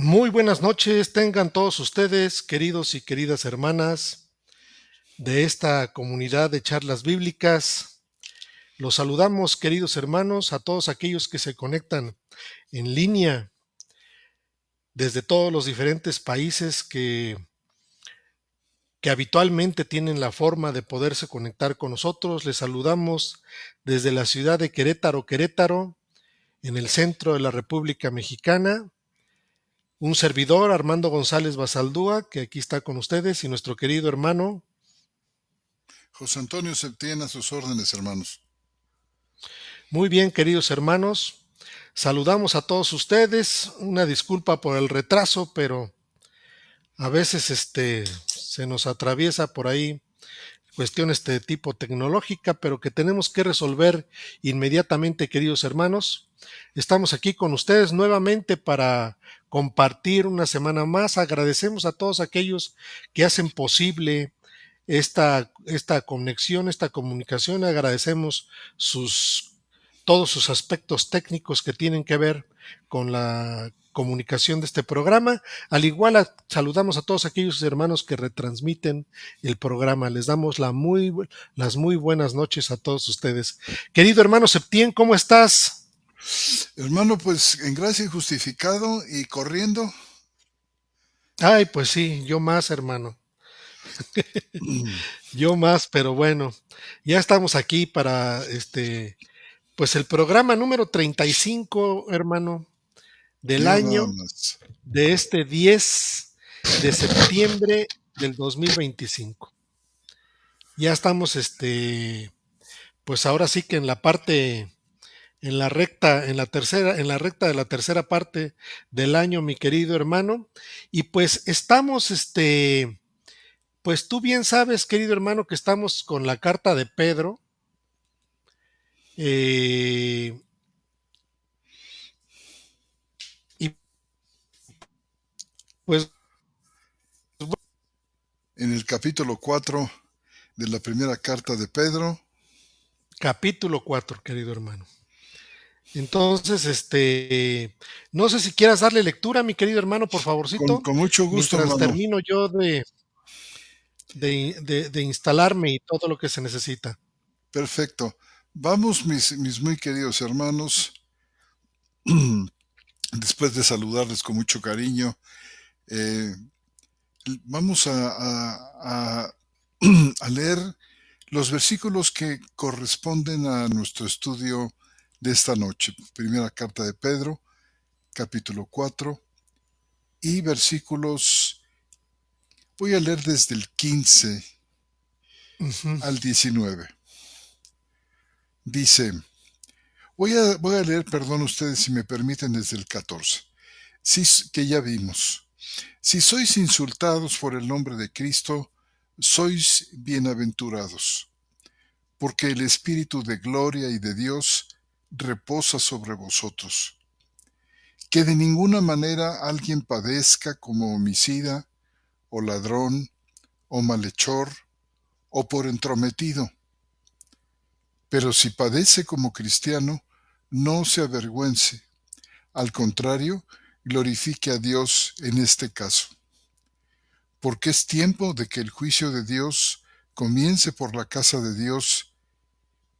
Muy buenas noches, tengan todos ustedes, queridos y queridas hermanas de esta comunidad de charlas bíblicas. Los saludamos, queridos hermanos, a todos aquellos que se conectan en línea desde todos los diferentes países que habitualmente tienen la forma de poderse conectar con nosotros. Les saludamos desde la ciudad de Querétaro, Querétaro, en el centro de la República Mexicana. Un servidor, Armando González Basaldúa, que aquí está con ustedes, y nuestro querido hermano. José Antonio Septién, a sus órdenes, hermanos. Muy bien, queridos hermanos, saludamos a todos ustedes. Una disculpa por el retraso, pero a veces se nos atraviesa por ahí cuestiones de tipo tecnológica, pero que tenemos que resolver inmediatamente, queridos hermanos. Estamos aquí con ustedes nuevamente para compartir una semana más. Agradecemos a todos aquellos que hacen posible esta conexión, esta comunicación. Agradecemos todos sus aspectos técnicos que tienen que ver con la comunicación de este programa. Al igual saludamos a todos aquellos hermanos que retransmiten el programa. Les damos las muy buenas noches a todos ustedes. Querido hermano Septién, ¿cómo estás? Hermano, pues en gracia y justificado y corriendo. Ay, pues sí, yo más, hermano. Yo más, pero bueno, ya estamos aquí para pues el programa número 35, hermano, del Mira nada año más. de este 10 de septiembre del 2025. Ya estamos, pues ahora sí que en la parte, en la recta, en la recta de la tercera parte del año, mi querido hermano. Y pues estamos, pues tú bien sabes, querido hermano, que estamos con la carta de Pedro. eh, y pues En el capítulo 4 de la primera carta de Pedro. capítulo 4, querido hermano. Entonces, no sé si quieras darle lectura, mi querido hermano, por Con, favorcito, con mucho gusto, mientras hermano. termino yo de instalarme y todo lo que se necesita. Perfecto. Vamos, mis muy queridos hermanos, después de saludarles con mucho cariño, eh, vamos a a leer los versículos que corresponden a nuestro estudio de esta noche. Primera carta de Pedro, capítulo 4 y versículos, voy a leer desde el 15 Ujú. al 19. Dice, voy a leer, perdón ustedes si me permiten, desde el 14, si, que ya vimos. Si sois insultados por el nombre de Cristo, sois bienaventurados, porque el Espíritu de gloria y de Dios reposa sobre vosotros. Que de ninguna manera alguien padezca como homicida, o ladrón, o malhechor, o por entrometido. Pero si padece como cristiano, no se avergüence. Al contrario, glorifique a Dios en este caso. Porque es tiempo de que el juicio de Dios comience por la casa de Dios,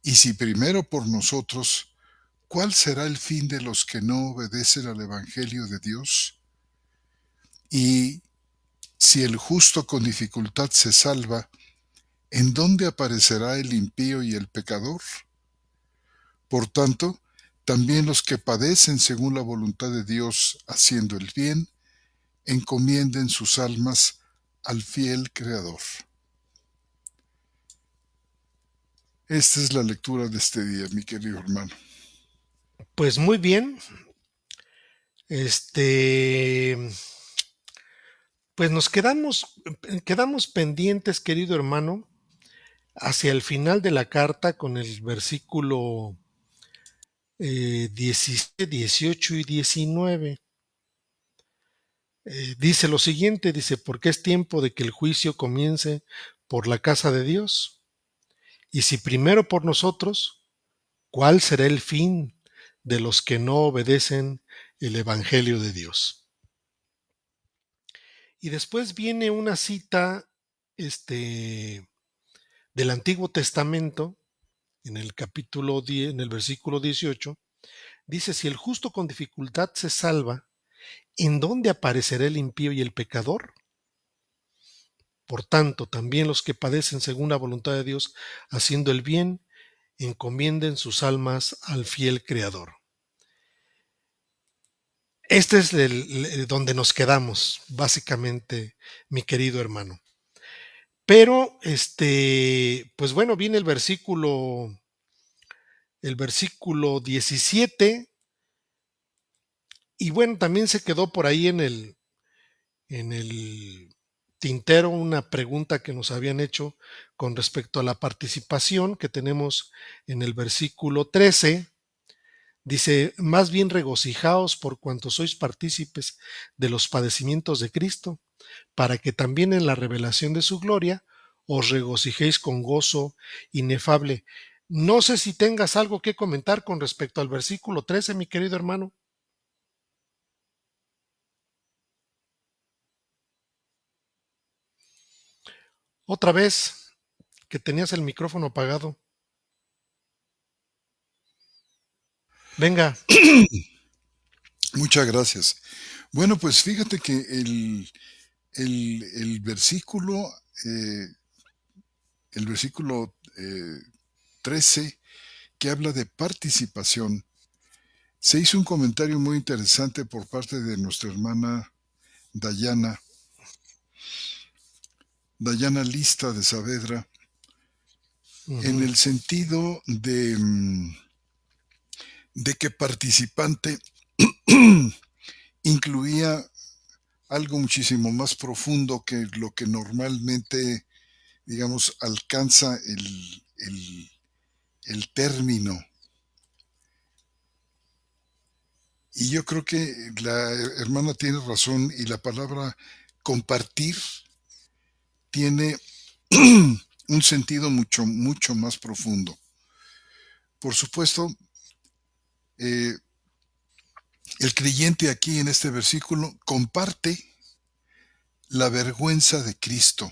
y si primero por nosotros, ¿cuál será el fin de los que no obedecen al Evangelio de Dios? Y si el justo con dificultad se salva, ¿en dónde aparecerá el impío y el pecador? Por tanto, también los que padecen según la voluntad de Dios haciendo el bien, encomienden sus almas al fiel Creador. Esta es la lectura de este día, mi querido hermano. Pues muy bien, este, pues nos quedamos pendientes, querido hermano, hacia el final de la carta con el versículo 17, 18 y 19. Dice lo siguiente, dice, porque es tiempo de que el juicio comience por la casa de Dios. Y si primero por nosotros, ¿cuál será el fin de los que no obedecen el Evangelio de Dios? Y después viene una cita del Antiguo Testamento, en el capítulo 10, en el versículo 18, dice, si el justo con dificultad se salva, ¿en dónde aparecerá el impío y el pecador? Por tanto, también los que padecen según la voluntad de Dios, haciendo el bien, encomienden sus almas al fiel Creador. Este es donde nos quedamos, básicamente, mi querido hermano. Pero, pues bueno, viene el versículo 17, y bueno, también se quedó por ahí en el tintero una pregunta que nos habían hecho con respecto a la participación que tenemos en el versículo 13. Dice, más bien regocijaos por cuanto sois partícipes de los padecimientos de Cristo, para que también en la revelación de su gloria os regocijéis con gozo inefable. No sé si tengas algo que comentar con respecto al versículo 13, mi querido hermano. Otra vez que tenías el micrófono apagado. Venga. Muchas gracias. Bueno, pues fíjate que el versículo, eh, el versículo 13, que habla de participación, se hizo un comentario muy interesante por parte de nuestra hermana Dayana, Dayana Lista de Saavedra, en Ujú. el sentido de que participante incluía algo muchísimo más profundo que lo que normalmente, digamos, alcanza el término. Y yo creo que la hermana tiene razón y la palabra compartir tiene un sentido mucho, mucho más profundo. Por supuesto, eh, el creyente aquí en este versículo comparte la vergüenza de Cristo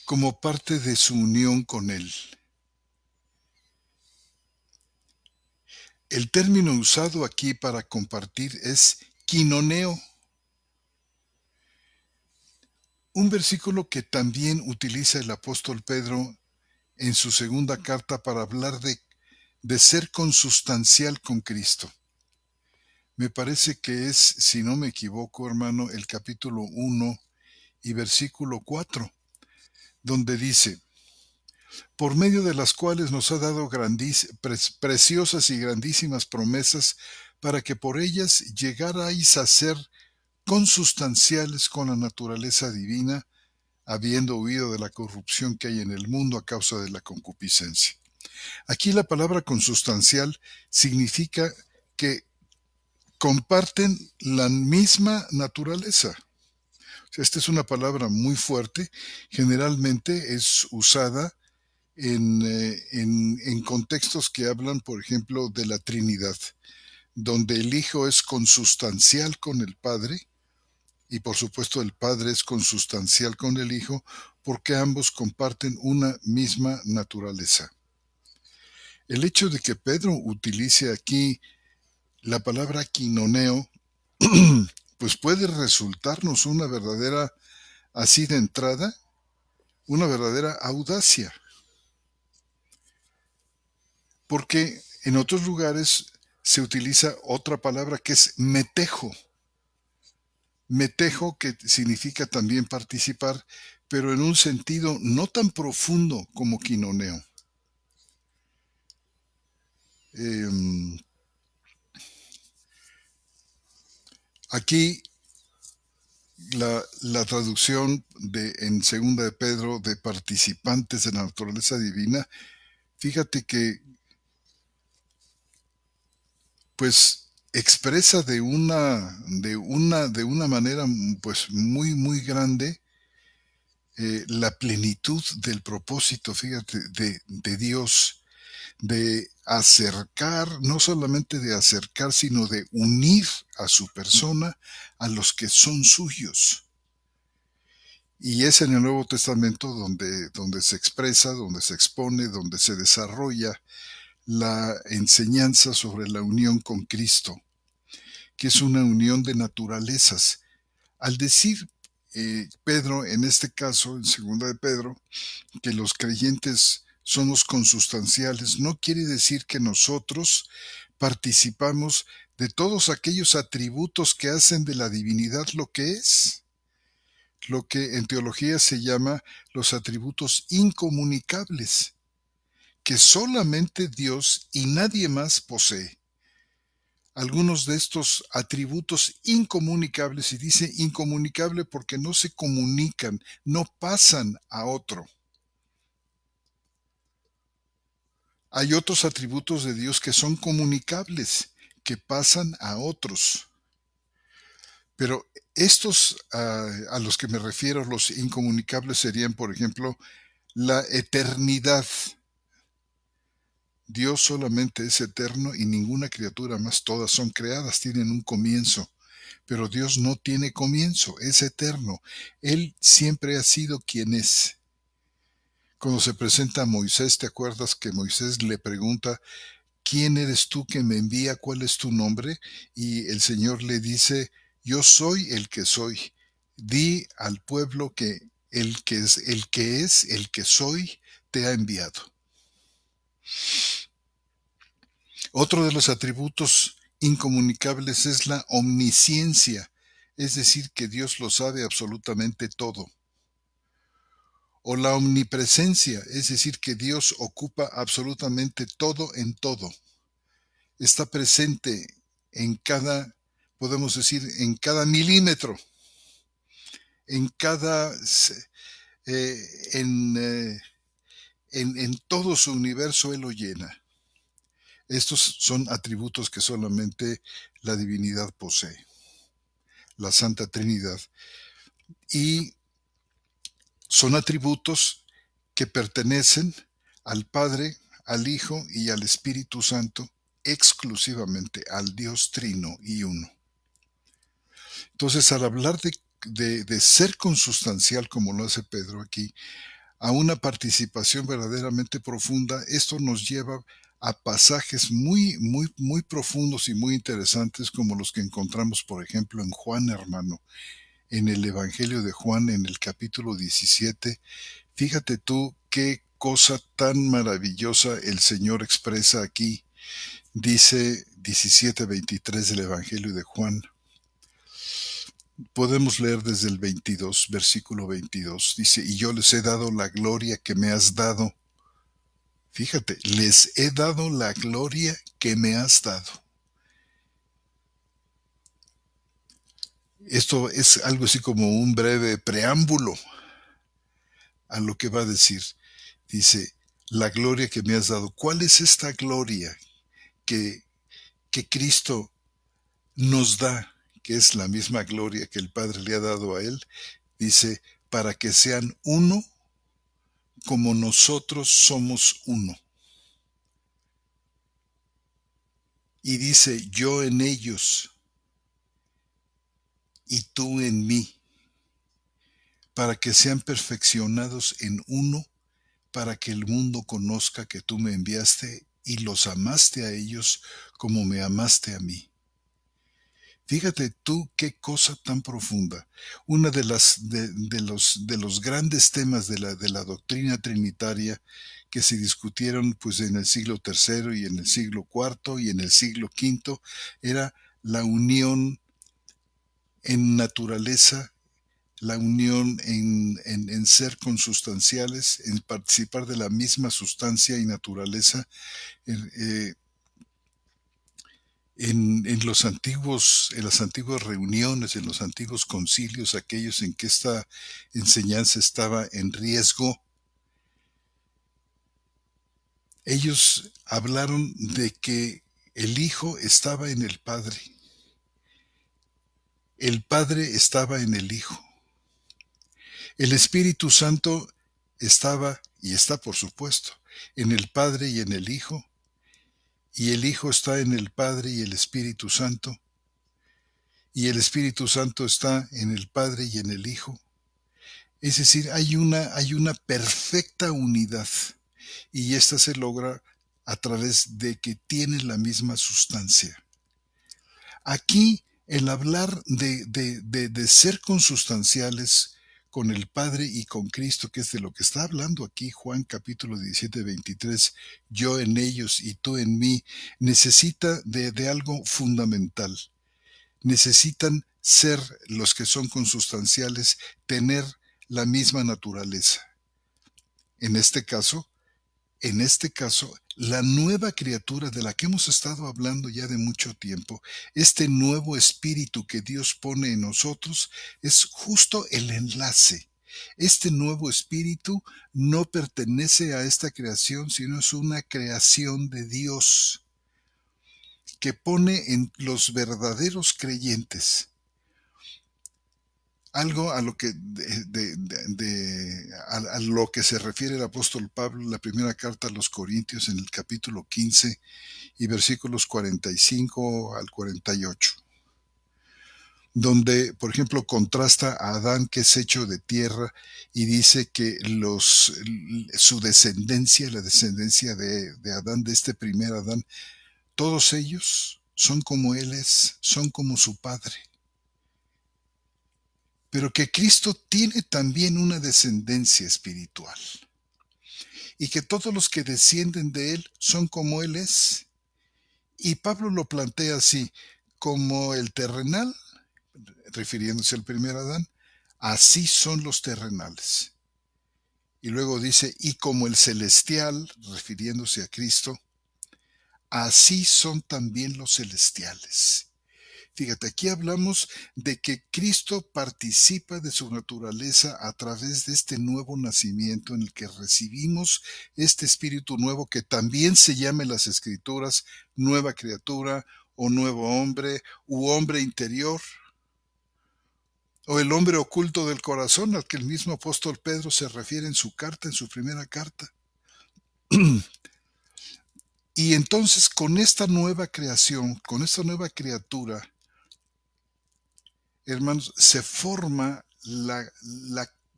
como parte de su unión con Él. El término usado aquí para compartir es quinoneo, un versículo que también utiliza el apóstol Pedro en su segunda carta para hablar de ser consustancial con Cristo. Me parece que es, si no me equivoco, hermano, el capítulo 1 y versículo 4, donde dice, por medio de las cuales nos ha dado preciosas y grandísimas promesas, para que por ellas llegarais a ser consustanciales con la naturaleza divina, habiendo huido de la corrupción que hay en el mundo a causa de la concupiscencia. Aquí la palabra consustancial significa que comparten la misma naturaleza. Esta es una palabra muy fuerte, generalmente es usada en contextos que hablan, por ejemplo, de la Trinidad, donde el Hijo es consustancial con el Padre y por supuesto el Padre es consustancial con el Hijo porque ambos comparten una misma naturaleza. El hecho de que Pedro utilice aquí la palabra quinoneo, pues puede resultarnos una verdadera, así de entrada, una verdadera audacia, porque en otros lugares se utiliza otra palabra que es metejo. Metejo que significa también participar, pero en un sentido no tan profundo como quinoneo. Aquí la traducción en segunda de Pedro de participantes de la naturaleza divina, fíjate que pues expresa de una manera pues muy muy grande la plenitud del propósito, fíjate, de Dios, de acercar, no solamente de acercar, sino de unir a su persona a los que son suyos. Y es en el Nuevo Testamento donde se expresa, donde se expone, donde se desarrolla la enseñanza sobre la unión con Cristo, que es una unión de naturalezas. Al decir Pedro, en este caso, en segunda de Pedro, que los creyentes somos consustanciales, no quiere decir que nosotros participamos de todos aquellos atributos que hacen de la divinidad lo que es, lo que en teología se llama los atributos incomunicables, que solamente Dios y nadie más posee. Algunos de estos atributos incomunicables, y dice incomunicable porque no se comunican, no pasan a otro. Hay otros atributos de Dios que son comunicables, que pasan a otros. Pero estos a los que me refiero, los incomunicables, serían, por ejemplo, la eternidad. Dios solamente es eterno y ninguna criatura más, todas son creadas, tienen un comienzo. Pero Dios no tiene comienzo, es eterno. Él siempre ha sido quien es. Cuando se presenta a Moisés, ¿te acuerdas que Moisés le pregunta: ¿quién eres tú que me envía? ¿Cuál es tu nombre? Y el Señor le dice: yo soy el que soy. Di al pueblo que el que soy, te ha enviado. Otro de los atributos incomunicables es la omnisciencia, es decir, que Dios lo sabe absolutamente todo. O la omnipresencia, es decir, que Dios ocupa absolutamente todo en todo. Está presente en cada, podemos decir, en cada milímetro, en cada, eh, en, eh, en todo su universo Él lo llena. Estos son atributos que solamente la divinidad posee, la Santa Trinidad. Y son atributos que pertenecen al Padre, al Hijo y al Espíritu Santo, exclusivamente al Dios Trino y Uno. Entonces, al hablar de ser consustancial, como lo hace Pedro aquí, a una participación verdaderamente profunda, esto nos lleva a pasajes muy, muy, muy profundos y muy interesantes, como los que encontramos, por ejemplo, en Juan, hermano, en el Evangelio de Juan, en el capítulo 17. Fíjate tú qué cosa tan maravillosa el Señor expresa aquí. Dice 17:23 del Evangelio de Juan. Podemos leer desde el 22, versículo 22. Dice: y yo les he dado la gloria que me has dado. Fíjate, les he dado la gloria que me has dado. Esto es algo así como un breve preámbulo a lo que va a decir. Dice: la gloria que me has dado. ¿Cuál es esta gloria que, que Cristo nos da, que es la misma gloria que el Padre le ha dado a Él? Dice: para que sean uno como nosotros somos uno. Y dice: yo en ellos y tú en mí, para que sean perfeccionados en uno, para que el mundo conozca que tú me enviaste y los amaste a ellos como me amaste a mí. Fíjate tú qué cosa tan profunda. Una de los grandes temas de la doctrina trinitaria que se discutieron pues en el siglo tercero y en el siglo cuarto y en el siglo quinto era la unión en naturaleza, la unión en ser consustanciales, en participar de la misma sustancia y naturaleza. eh, en las antiguas reuniones, en los antiguos concilios, aquellos en que esta enseñanza estaba en riesgo, ellos hablaron de que el Hijo estaba en el Padre estaba en el Hijo, el Espíritu Santo estaba y está, por supuesto, en el Padre y en el Hijo, y el Hijo está en el Padre y el Espíritu Santo, y el Espíritu Santo está en el Padre y en el Hijo. Es decir, hay una perfecta unidad, y esta se logra a través de que tienen la misma sustancia. Aquí, el hablar de ser consustanciales con el Padre y con Cristo, que es de lo que está hablando aquí Juan capítulo 17, 23, yo en ellos y tú en mí, necesita de algo fundamental. Necesitan ser los que son consustanciales, tener la misma naturaleza. En este caso, la nueva criatura de la que hemos estado hablando ya de mucho tiempo, este nuevo espíritu que Dios pone en nosotros, es justo el enlace. Este nuevo espíritu no pertenece a esta creación, sino es una creación de Dios que pone en los verdaderos creyentes algo a lo que a lo que se refiere el apóstol Pablo en la primera carta a los Corintios en el capítulo 15 y versículos 45 al 48, donde, por ejemplo, contrasta a Adán, que es hecho de tierra, y dice que su descendencia, la descendencia de Adán, de este primer Adán, todos ellos son como él es, son como su padre. Pero que Cristo tiene también una descendencia espiritual, y que todos los que descienden de él son como él es. Y Pablo lo plantea así: como el terrenal, refiriéndose al primer Adán, así son los terrenales. Y luego dice, y como el celestial, refiriéndose a Cristo, así son también los celestiales. Fíjate, aquí hablamos de que Cristo participa de su naturaleza a través de este nuevo nacimiento en el que recibimos este espíritu nuevo, que también se llama en las Escrituras nueva criatura o nuevo hombre u hombre interior, o el hombre oculto del corazón, al que el mismo apóstol Pedro se refiere en su carta, en su primera carta. Y entonces, con esta nueva creación, con esta nueva criatura, hermanos, se forma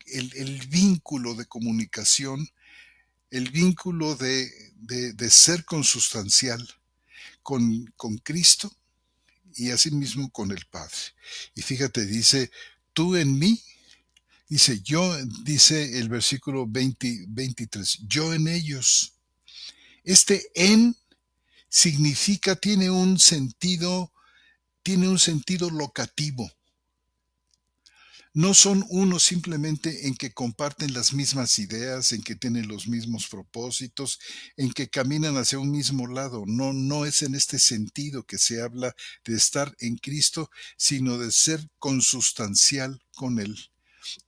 el vínculo de comunicación, el vínculo de ser consustancial con Cristo, y asimismo con el Padre. Y fíjate, dice, tú en mí, dice yo, dice el versículo 23, yo en ellos. Este en significa, tiene un sentido locativo. No son uno simplemente en que comparten las mismas ideas, en que tienen los mismos propósitos, en que caminan hacia un mismo lado. No, no es en este sentido que se habla de estar en Cristo, sino de ser consustancial con Él,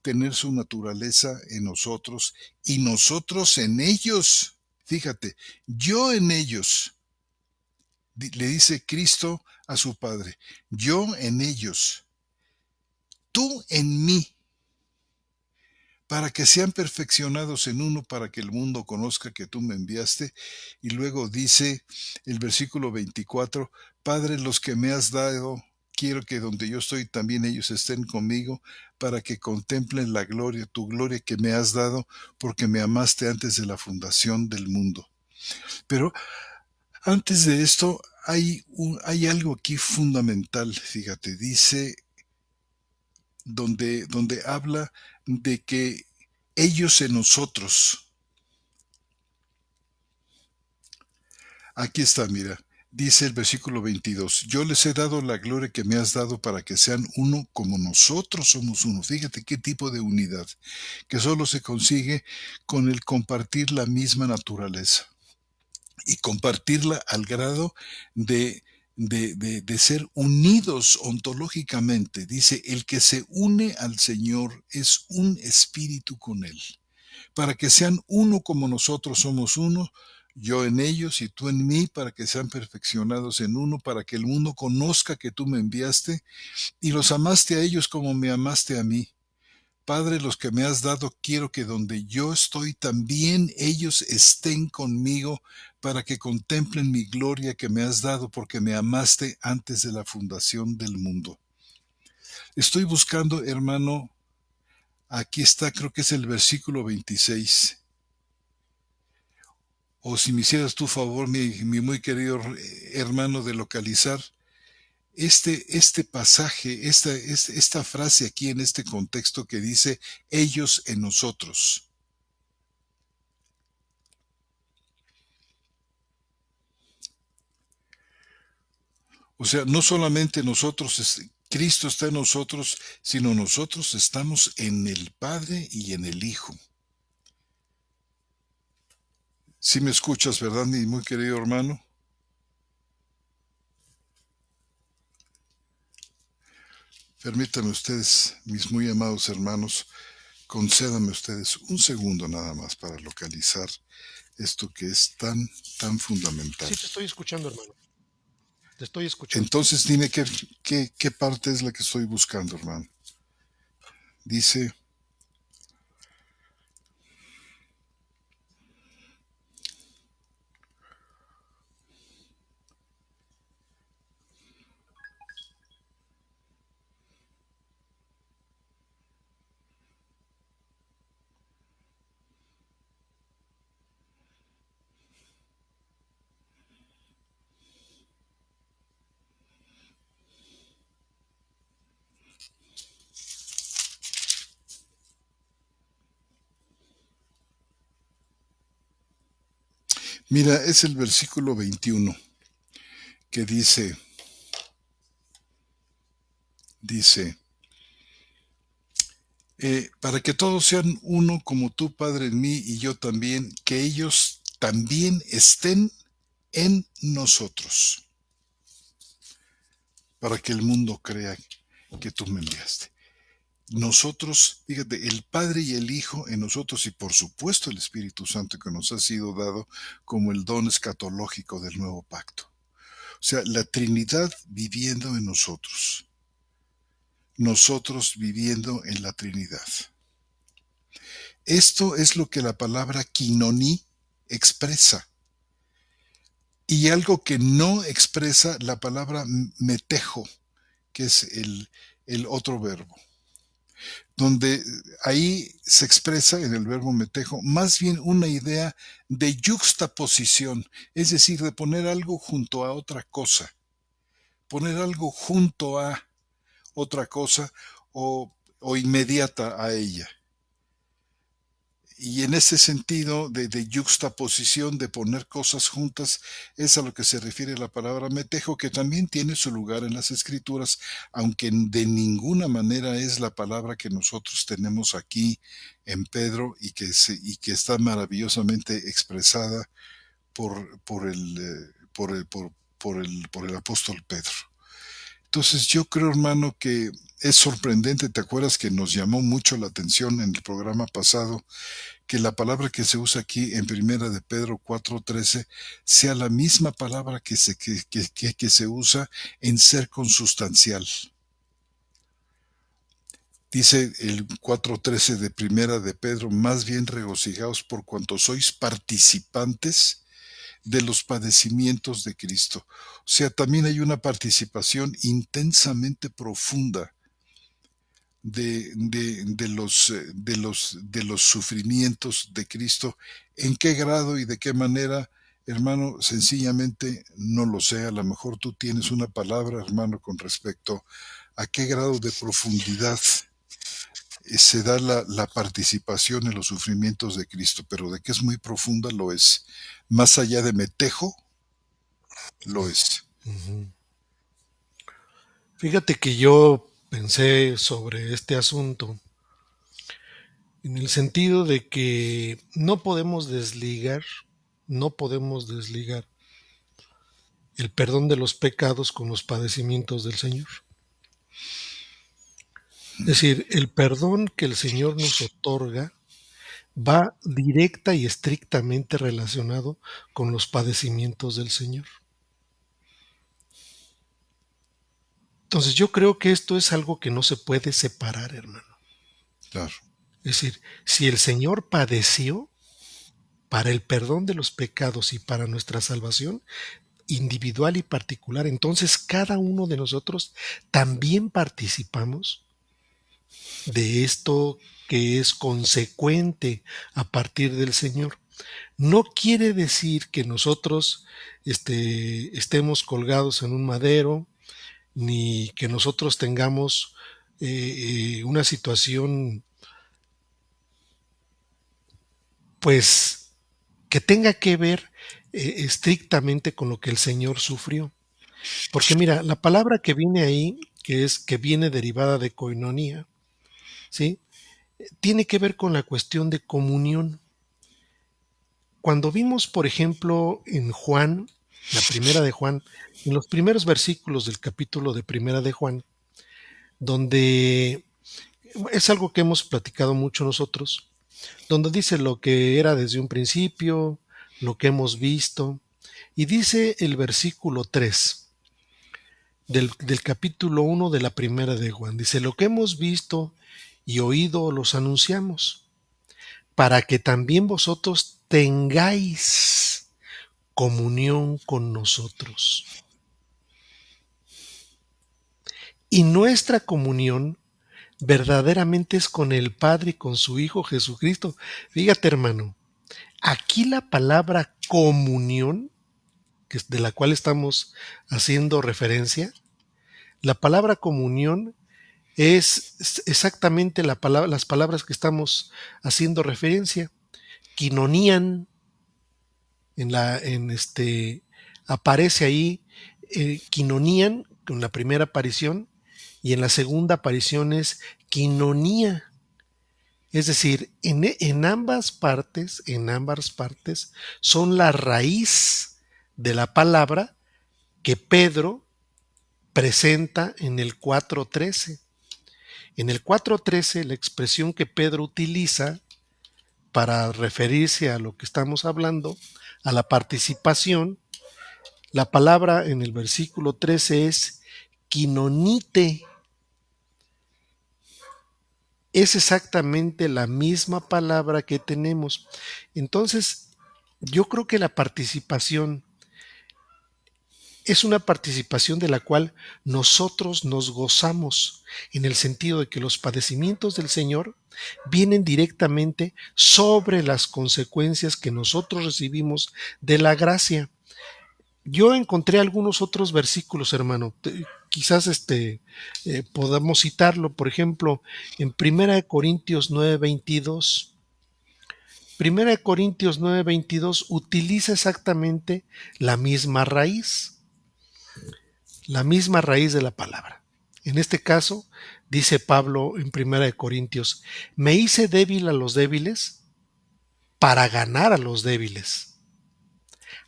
tener su naturaleza en nosotros y nosotros en ellos. Fíjate, yo en ellos, le dice Cristo a su Padre, yo en ellos, tú en mí, para que sean perfeccionados en uno, para que el mundo conozca que tú me enviaste. Y luego dice el versículo 24, Padre, los que me has dado, quiero que donde yo estoy también ellos estén conmigo, para que contemplen la gloria, tu gloria que me has dado, porque me amaste antes de la fundación del mundo. Pero antes de esto, hay algo aquí fundamental, fíjate, dice, donde habla de que ellos en nosotros. Aquí está, mira, dice el versículo 22, yo les he dado la gloria que me has dado para que sean uno como nosotros somos uno. Fíjate qué tipo de unidad, que solo se consigue con el compartir la misma naturaleza y compartirla al grado de ser unidos ontológicamente. Dice, el que se une al Señor es un espíritu con Él, para que sean uno como nosotros somos uno, yo en ellos y tú en mí, para que sean perfeccionados en uno, para que el mundo conozca que tú me enviaste y los amaste a ellos como me amaste a mí. Padre, los que me has dado, quiero que donde yo estoy, también ellos estén conmigo, para que contemplen mi gloria que me has dado, porque me amaste antes de la fundación del mundo. Estoy buscando, hermano, aquí está, creo que es el versículo 26. O si me hicieras tu favor, mi muy querido hermano, de localizar este pasaje, esta frase aquí en este contexto que dice ellos en nosotros. O sea, no solamente nosotros, Cristo está en nosotros, sino nosotros estamos en el Padre y en el Hijo. Si me escuchas, ¿verdad, mi muy querido hermano? Permítanme ustedes, mis muy amados hermanos, concédanme ustedes un segundo nada más para localizar esto que es tan fundamental. Sí, te estoy escuchando, hermano. Te estoy escuchando. Entonces dime qué parte es la que estoy buscando, hermano. Dice, mira, es el versículo 21 que dice, para que todos sean uno como tú, Padre, en mí y yo también, que ellos también estén en nosotros, para que el mundo crea que tú me enviaste. Nosotros, fíjate, el Padre y el Hijo en nosotros y por supuesto el Espíritu Santo que nos ha sido dado como el don escatológico del nuevo pacto. O sea, la Trinidad viviendo en nosotros, nosotros viviendo en la Trinidad. Esto es lo que la palabra quinoní expresa. Y algo que no expresa la palabra metejo, que es el otro verbo, donde ahí se expresa en el verbo metejo más bien una idea de yuxtaposición, es decir, de poner algo junto a otra cosa, poner algo junto a otra cosa o inmediata a ella. Y en ese sentido de yuxtaposición, de poner cosas juntas, es a lo que se refiere la palabra metejo, que también tiene su lugar en las escrituras, aunque de ninguna manera es la palabra que nosotros tenemos aquí en Pedro y que está maravillosamente expresada por el apóstol Pedro. Entonces yo creo, hermano, que es sorprendente. ¿Te acuerdas que nos llamó mucho la atención en el programa pasado que la palabra que se usa aquí en Primera de Pedro 4:13 sea la misma palabra que se usa en ser consustancial? Dice el 4:13 de Primera de Pedro, más bien regocijaos por cuanto sois participantes de los padecimientos de Cristo. O sea, también hay una participación intensamente profunda de los sufrimientos de Cristo. ¿En qué grado y de qué manera, hermano? Sencillamente no lo sé. A lo mejor tú tienes una palabra, hermano, con respecto a qué grado de profundidad se da la participación en los sufrimientos de Cristo, pero de que es muy profunda lo es. Más allá de metejo, lo es. Ujú. Fíjate que yo pensé sobre este asunto en el sentido de que no podemos desligar el perdón de los pecados con los padecimientos del Señor. Es decir, el perdón que el Señor nos otorga va directa y estrictamente relacionado con los padecimientos del Señor. Entonces yo creo que esto es algo que no se puede separar, hermano. claro. Es decir, si el Señor padeció para el perdón de los pecados y para nuestra salvación individual y particular, entonces cada uno de nosotros también participamos de esto que es consecuente a partir del Señor. No quiere decir que nosotros estemos colgados en un madero, ni que nosotros tengamos una situación, pues, que tenga que ver estrictamente con lo que el Señor sufrió. Porque mira, la palabra que viene ahí, que viene derivada de koinonía, ¿sí? Tiene que ver con la cuestión de comunión. Cuando vimos, por ejemplo, en Juan, la primera de Juan, en los primeros versículos del capítulo de primera de Juan, donde es algo que hemos platicado mucho nosotros, donde dice lo que era desde un principio, lo que hemos visto, y dice el versículo 3 del capítulo 1 de la primera de Juan, dice, lo que hemos visto y oído los anunciamos, para que también vosotros tengáis comunión con nosotros. Y nuestra comunión verdaderamente es con el Padre y con su Hijo Jesucristo. Fíjate, hermano, aquí la palabra comunión, que es de la cual estamos haciendo referencia, la palabra comunión es exactamente las palabras que estamos haciendo referencia. Quinonían, aparece ahí, quinonían, con la primera aparición, y en la segunda aparición es quinonía. Es decir, en ambas partes son la raíz de la palabra que Pedro presenta en el 4:13. En el 4:13, la expresión que Pedro utiliza para referirse a lo que estamos hablando, a la participación, la palabra en el versículo 13 es quinonite. Es exactamente la misma palabra que tenemos. Entonces, yo creo que la participación es una participación de la cual nosotros nos gozamos, en el sentido de que los padecimientos del Señor vienen directamente sobre las consecuencias que nosotros recibimos de la gracia. Yo encontré algunos otros versículos, hermano. Quizás podamos citarlo, por ejemplo, en Primera de Corintios 9:22. Primera de Corintios 9:22 utiliza exactamente la misma raíz. La misma raíz de la palabra. En este caso, dice Pablo en Primera de Corintios, me hice débil a los débiles para ganar a los débiles.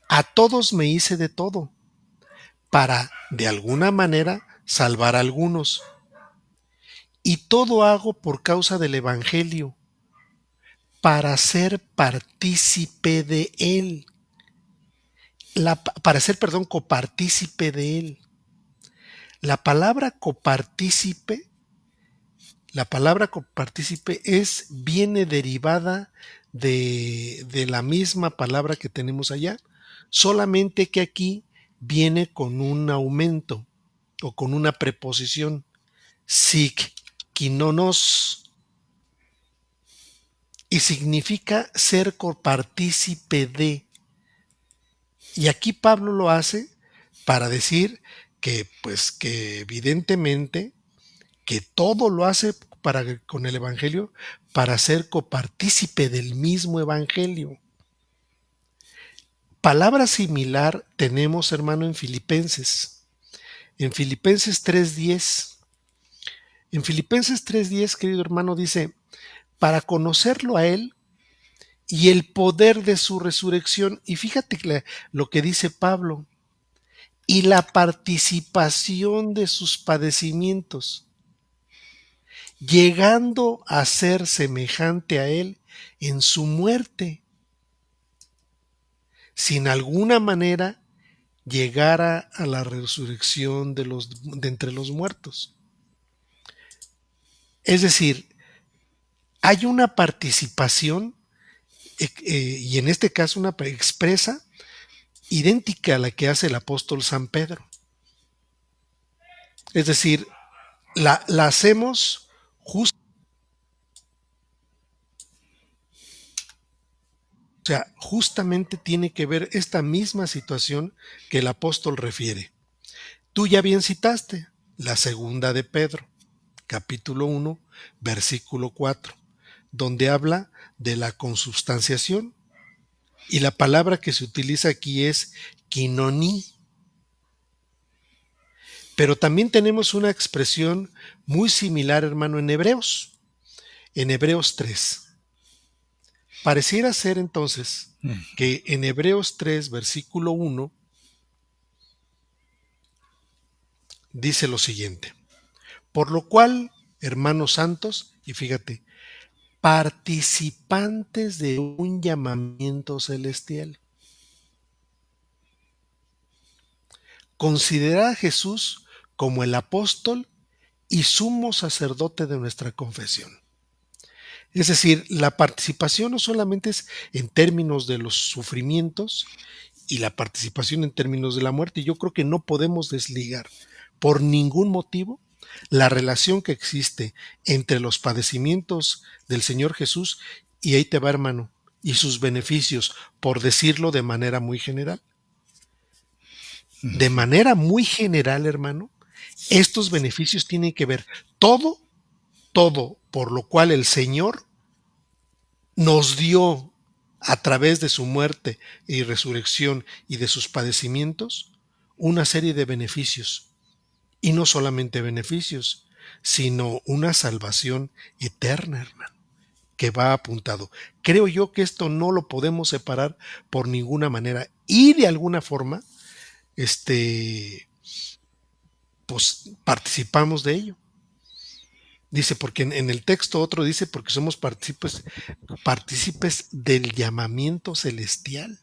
A todos me hice de todo para, de alguna manera, salvar a algunos. Y todo hago por causa del Evangelio, para ser partícipe de él. Para ser, perdón, copartícipe de él. La palabra copartícipe viene derivada de la misma palabra que tenemos allá, solamente que aquí viene con un aumento o con una preposición, sig, quinonos, y significa ser copartícipe de. Y aquí Pablo lo hace para decir que, pues, que evidentemente que todo lo hace con el Evangelio para ser copartícipe del mismo Evangelio. Palabra similar tenemos, hermano, en Filipenses. En Filipenses 3:10. En Filipenses 3:10, querido hermano, dice, para conocerlo a Él y el poder de su resurrección. Y fíjate lo que dice Pablo, y la participación de sus padecimientos, llegando a ser semejante a él en su muerte, sin alguna manera llegara a la resurrección de entre los muertos. Es decir, hay una participación, y en este caso una expresa, idéntica a la que hace el apóstol San Pedro. Es decir, la hacemos justo, o sea, justamente tiene que ver esta misma situación que el apóstol refiere. Tú ya bien citaste la segunda de Pedro, capítulo 1, versículo 4, donde habla de la consubstanciación, y la palabra que se utiliza aquí es quinoní. Pero también tenemos una expresión muy similar, hermano, en Hebreos 3. Pareciera ser entonces que en Hebreos 3, versículo 1, dice lo siguiente: por lo cual, hermanos santos, y fíjate, participantes de un llamamiento celestial, considerad a Jesús como el apóstol y sumo sacerdote de nuestra confesión. Es decir, la participación no solamente es en términos de los sufrimientos y la participación en términos de la muerte. Yo creo que no podemos desligar por ningún motivo la relación que existe entre los padecimientos del Señor Jesús, y ahí te va, hermano, y sus beneficios, por decirlo de manera muy general. De manera muy general, hermano, estos beneficios tienen que ver todo por lo cual el Señor nos dio a través de su muerte y resurrección y de sus padecimientos una serie de beneficios. Y no solamente beneficios, sino una salvación eterna, hermano, que va apuntado. Creo yo que esto no lo podemos separar por ninguna manera, y de alguna forma, pues participamos de ello. Dice, porque en el texto otro dice, porque somos partícipes del llamamiento celestial.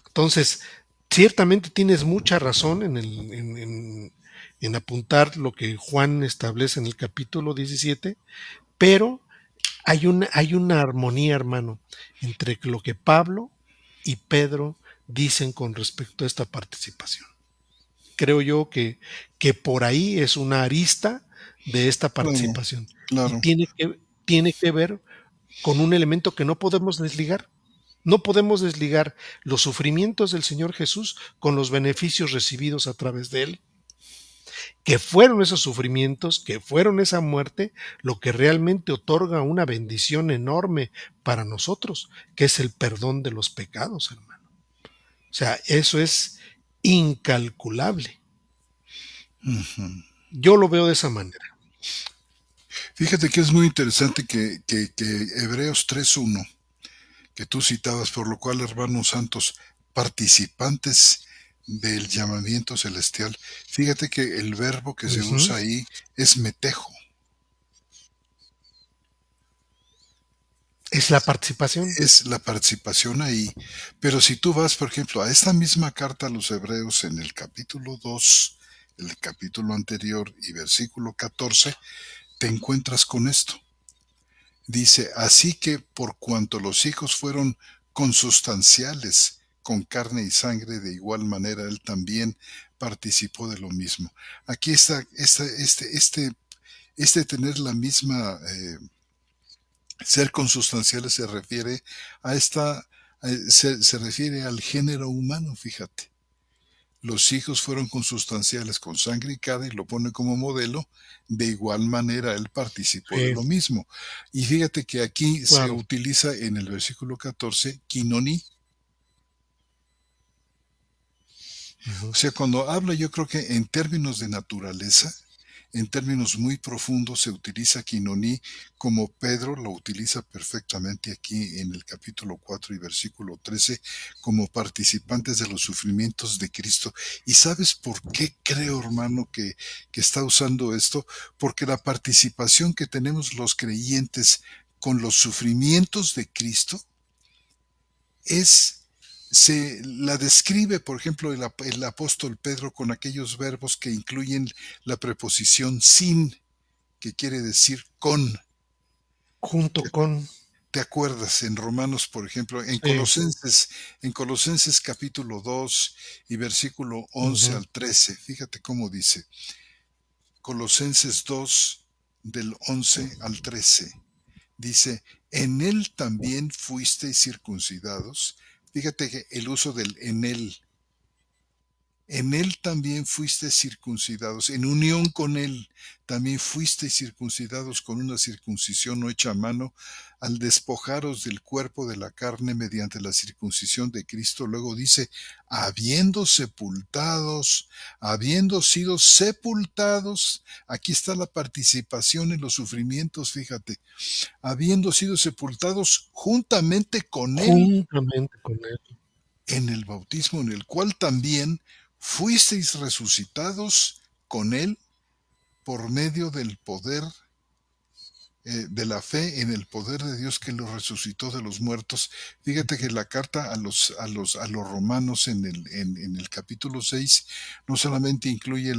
Entonces, ciertamente tienes mucha razón en apuntar lo que Juan establece en el capítulo 17, pero hay una armonía, hermano, entre lo que Pablo y Pedro dicen con respecto a esta participación. Creo yo que por ahí es una arista de esta Claro, participación, y claro. tiene que ver con un elemento que no podemos desligar. No podemos desligar los sufrimientos del Señor Jesús con los beneficios recibidos a través de Él, que fueron esos sufrimientos, que fueron esa muerte, lo que realmente otorga una bendición enorme para nosotros, que es el perdón de los pecados, hermano. O sea, eso es incalculable. Yo lo veo de esa manera. Fíjate que es muy interesante que Hebreos 3:1, que tú citabas, por lo cual, hermanos santos, participantes del llamamiento celestial. Fíjate que el verbo que se Ujú. usa ahí es metejo, Es la participación. es la participación ahí. Pero si tú vas, por ejemplo, a esta misma carta a los Hebreos en el capítulo 2, el capítulo anterior y versículo 14, te encuentras con esto. Dice, así que por cuanto los hijos fueron consustanciales con carne y sangre, de igual manera él también participó de lo mismo. Aquí está, este tener la misma, ser consustanciales se refiere a se refiere al género humano, fíjate. Los hijos fueron consustanciales con sangre y carne, y lo pone como modelo. De igual manera, él participó de Sí, lo mismo. Y fíjate que aquí se claro. utiliza en el versículo 14, quinoní. Ujú. O sea, cuando habla, yo creo que en términos de naturaleza, en términos muy profundos, se utiliza quinoní como Pedro lo utiliza perfectamente aquí en el capítulo 4 y versículo 13, como participantes de los sufrimientos de Cristo. ¿Y sabes por qué creo, hermano, que está usando esto? Porque la participación que tenemos los creyentes con los sufrimientos de Cristo es se la describe, por ejemplo, el apóstol Pedro con aquellos verbos que incluyen la preposición sin, que quiere decir con. junto ¿Te, con, te acuerdas en Romanos, por ejemplo, sí, En Colosenses capítulo 2 y versículo 11 ujú, al 13? Fíjate cómo dice. Colosenses 2 del 11 al 13. Dice, en él también fuisteis circuncidados. Fíjate que el uso del en él también fuisteis circuncidados, en unión con él también fuisteis circuncidados con una circuncisión no hecha a mano, al despojaros del cuerpo de la carne mediante la circuncisión de Cristo. Luego dice, habiendo sido sepultados, aquí está la participación en los sufrimientos, fíjate, habiendo sido sepultados juntamente con él juntamente con él. en el bautismo, en el cual también fuisteis resucitados con él por medio del poder de la fe en el poder de Dios que lo resucitó de los muertos. Fíjate que la carta a los romanos en el capítulo 6 no solamente incluye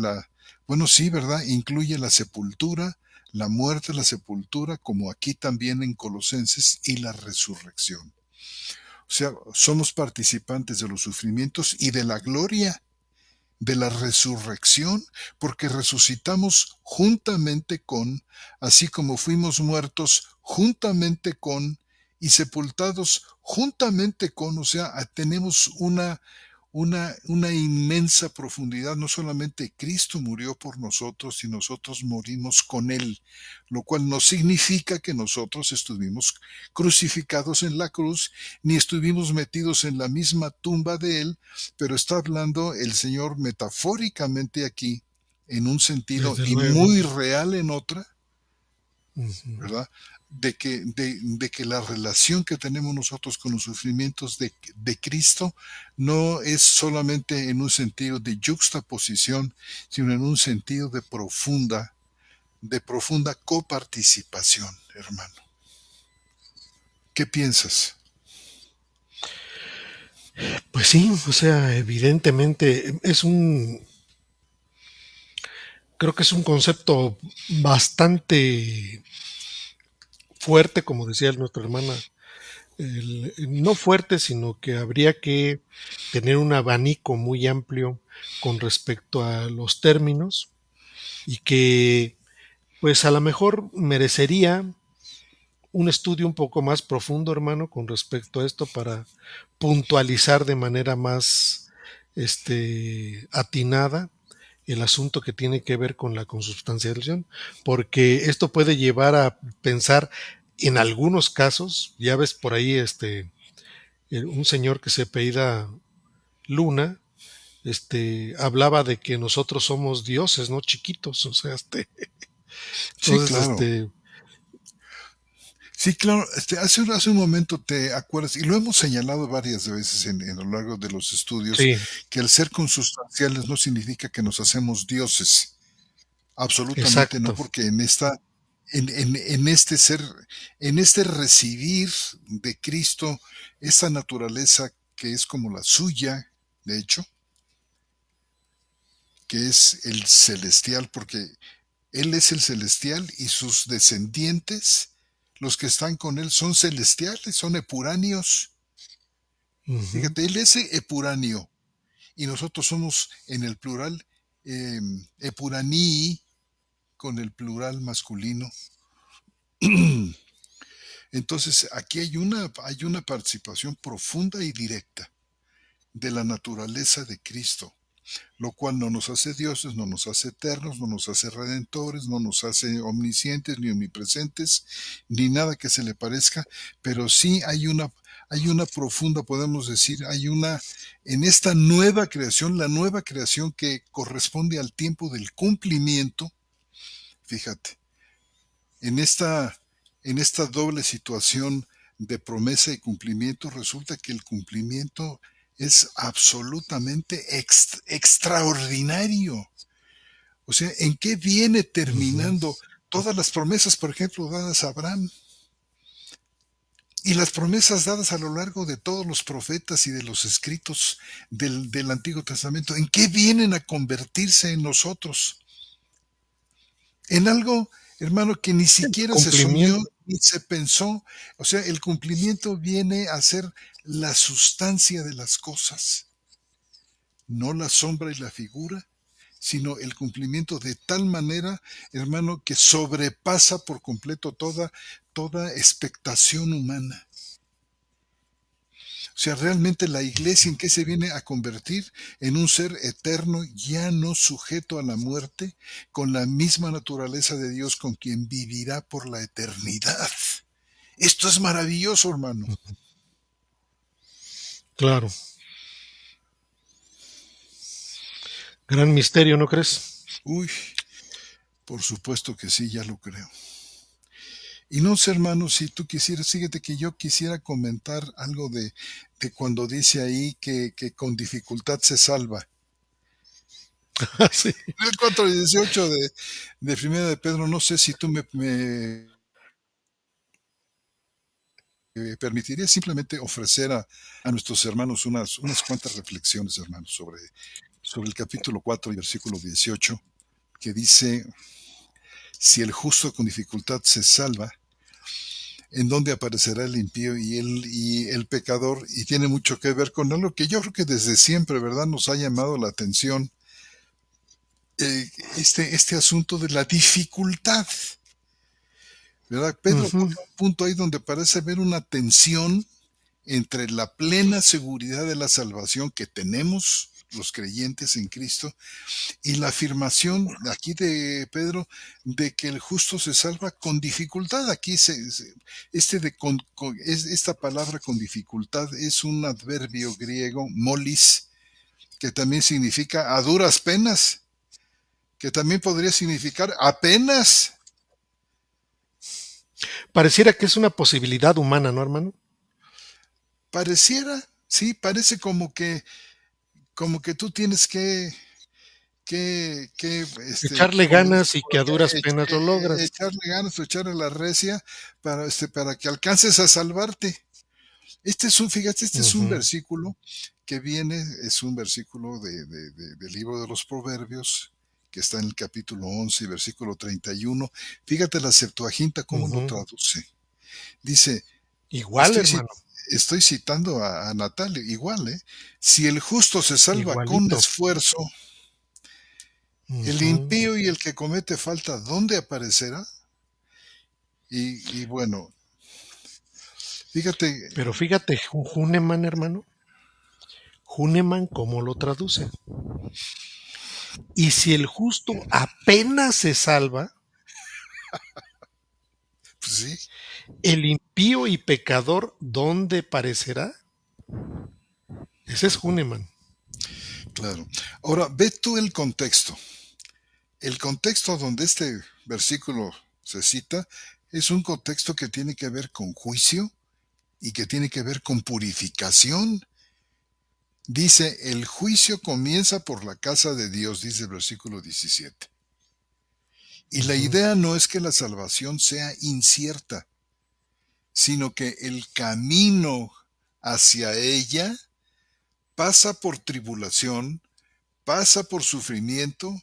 bueno, sí, ¿verdad? Incluye la sepultura, la muerte, la sepultura, como aquí también en Colosenses, y la resurrección. O sea, somos participantes de los sufrimientos y de la gloria de la resurrección, porque resucitamos juntamente con, así como fuimos muertos juntamente con y sepultados juntamente con, o sea, tenemos una inmensa profundidad. No solamente Cristo murió por nosotros y nosotros morimos con Él, lo cual no significa que nosotros estuvimos crucificados en la cruz, ni estuvimos metidos en la misma tumba de Él, pero está hablando el Señor metafóricamente aquí, en un sentido Desde y luego. muy real en otra, Ujú. ¿verdad? De que la relación que tenemos nosotros con los sufrimientos de Cristo no es solamente en un sentido de juxtaposición, sino en un sentido de profunda coparticipación, hermano. ¿Qué piensas? Pues sí, o sea, evidentemente creo que es un concepto bastante fuerte, como decía nuestra hermana, no fuerte, sino que habría que tener un abanico muy amplio con respecto a los términos y que pues a lo mejor merecería un estudio un poco más profundo, hermano, con respecto a esto para puntualizar de manera más atinada el asunto que tiene que ver con la consubstanciación, porque esto puede llevar a pensar en algunos casos, ya ves por ahí un señor que se apellida Luna, hablaba de que nosotros somos dioses, ¿no? Chiquitos, o sea, Sí, entonces, claro. Sí, claro. Hace un momento te acuerdas, y lo hemos señalado varias veces a lo largo de los estudios, sí, que el ser consustanciales no significa que nos hacemos dioses. Absolutamente no, exacto. porque en este ser, en este recibir de Cristo, esa naturaleza que es como la suya, de hecho, que es el celestial, porque Él es el celestial y sus descendientes, los que están con Él, son celestiales, son epuráneos. Ujú, Fíjate, Él es epuráneo y nosotros somos en el plural epuranii, con el plural masculino. Entonces, aquí hay una participación profunda y directa de la naturaleza de Cristo, lo cual no nos hace dioses, no nos hace eternos, no nos hace redentores, no nos hace omniscientes ni omnipresentes, ni nada que se le parezca, pero sí hay una profunda, podemos decir, en esta nueva creación, la nueva creación que corresponde al tiempo del cumplimiento, fíjate, en esta doble situación de promesa y cumplimiento, resulta que el cumplimiento es absolutamente extraordinario. O sea, ¿en qué viene ujú. terminando todas las promesas, por ejemplo, dadas a Abraham? Y las promesas dadas a lo largo de todos los profetas y de los escritos del Antiguo Testamento, ¿en qué vienen a convertirse en nosotros? En algo, hermano, que ni El siquiera se soñó cumplimiento. ni se pensó. O sea, el cumplimiento viene a ser la sustancia de las cosas, no la sombra y la figura, sino el cumplimiento de tal manera, hermano, que sobrepasa por completo toda expectación humana. O sea, realmente la iglesia en qué se viene a convertir en un ser eterno, ya no sujeto a la muerte, con la misma naturaleza de Dios con quien vivirá por la eternidad. Esto es maravilloso, hermano. Claro, gran misterio, ¿no crees? Uy, por supuesto que sí, ya lo creo. Y no sé, hermano, si tú quisieras, fíjate que yo quisiera comentar algo de cuando dice ahí que con dificultad se salva. Sí. El 4:18 de Primera de Pedro, no sé si tú me permitirías simplemente ofrecer a nuestros hermanos unas cuantas reflexiones, hermanos, sobre el capítulo 4 y versículo 18, que dice, si el justo con dificultad se salva, ¿en dónde aparecerá el impío y el pecador? Y tiene mucho que ver con algo que yo creo que desde siempre, ¿verdad?, nos ha llamado la atención, este asunto de la dificultad, ¿verdad? Pedro Ujú. toca un punto ahí donde parece haber una tensión entre la plena seguridad de la salvación que tenemos los creyentes en Cristo y la afirmación aquí de Pedro de que el justo se salva con dificultad. Aquí esta palabra con dificultad es un adverbio griego, molis, que también significa a duras penas, que también podría significar apenas. Pareciera que es una posibilidad humana, ¿no, hermano? Pareciera, sí, parece como que tú tienes Echarle como dicen ganas y por que a acá, duras penas lo logras. echarle ganas o echarle la recia para que alcances a salvarte. Fíjate, este es un Ujú, versículo que viene, es un versículo del libro de los Proverbios, que está en el capítulo 11, versículo 31. Fíjate la Septuaginta cómo lo ujú. traduce. Dice, Igual, estoy, hermano, estoy citando a Natalia, igual, ¿eh? Si el justo se salva con igualito. esfuerzo, el Ujú. impío y el que comete falta, ¿dónde aparecerá? Y bueno, fíjate, Pero fíjate, Huneman, hermano, Huneman, ¿cómo lo traduce? Y si el justo apenas se salva, pues sí, el impío y pecador, ¿dónde parecerá? Ese es Huneman. claro. Ahora, ve tú el contexto. El contexto donde este versículo se cita es un contexto que tiene que ver con juicio y que tiene que ver con purificación. Dice, el juicio comienza por la casa de Dios, dice el versículo 17. Y la Ujú, idea no es que la salvación sea incierta, sino que el camino hacia ella pasa por tribulación, pasa por sufrimiento,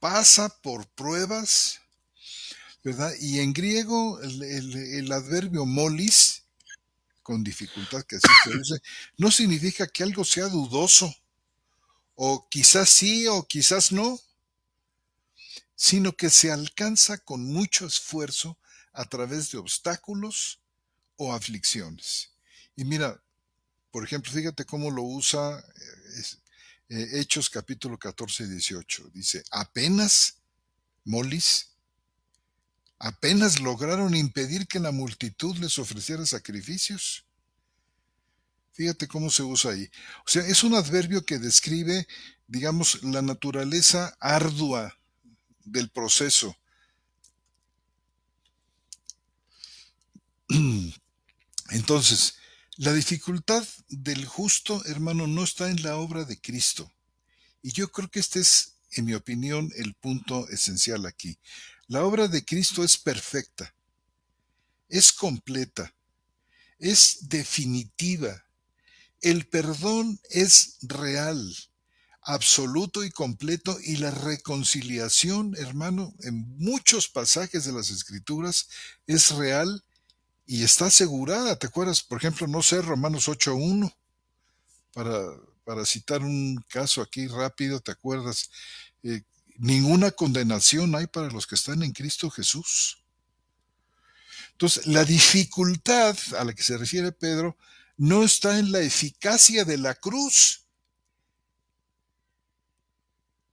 pasa por pruebas, ¿verdad? Y en griego el adverbio molis, con dificultad que así se traduce, no significa que algo sea dudoso, o quizás sí o quizás no, sino que se alcanza con mucho esfuerzo a través de obstáculos o aflicciones. Y mira, por ejemplo, fíjate cómo lo usa Hechos capítulo 14 y 18. Dice, apenas, molis, apenas lograron impedir que la multitud les ofreciera sacrificios. Fíjate cómo se usa ahí. O sea, es un adverbio que describe, digamos, la naturaleza ardua del proceso. Entonces, la dificultad del justo, hermano, no está en la obra de Cristo. Y yo creo que este es, en mi opinión, el punto esencial aquí. La obra de Cristo es perfecta, es completa, es definitiva. El perdón es real. absoluto y completo, y la reconciliación, hermano, en muchos pasajes de las Escrituras es real y está asegurada. ¿Te acuerdas? Por ejemplo, no sé, Romanos 8:1, para, para citar un caso aquí rápido, ¿te acuerdas? Eh, Ninguna condenación hay para los que están en Cristo Jesús. Entonces, la dificultad a la que se refiere Pedro no está en la eficacia de la cruz,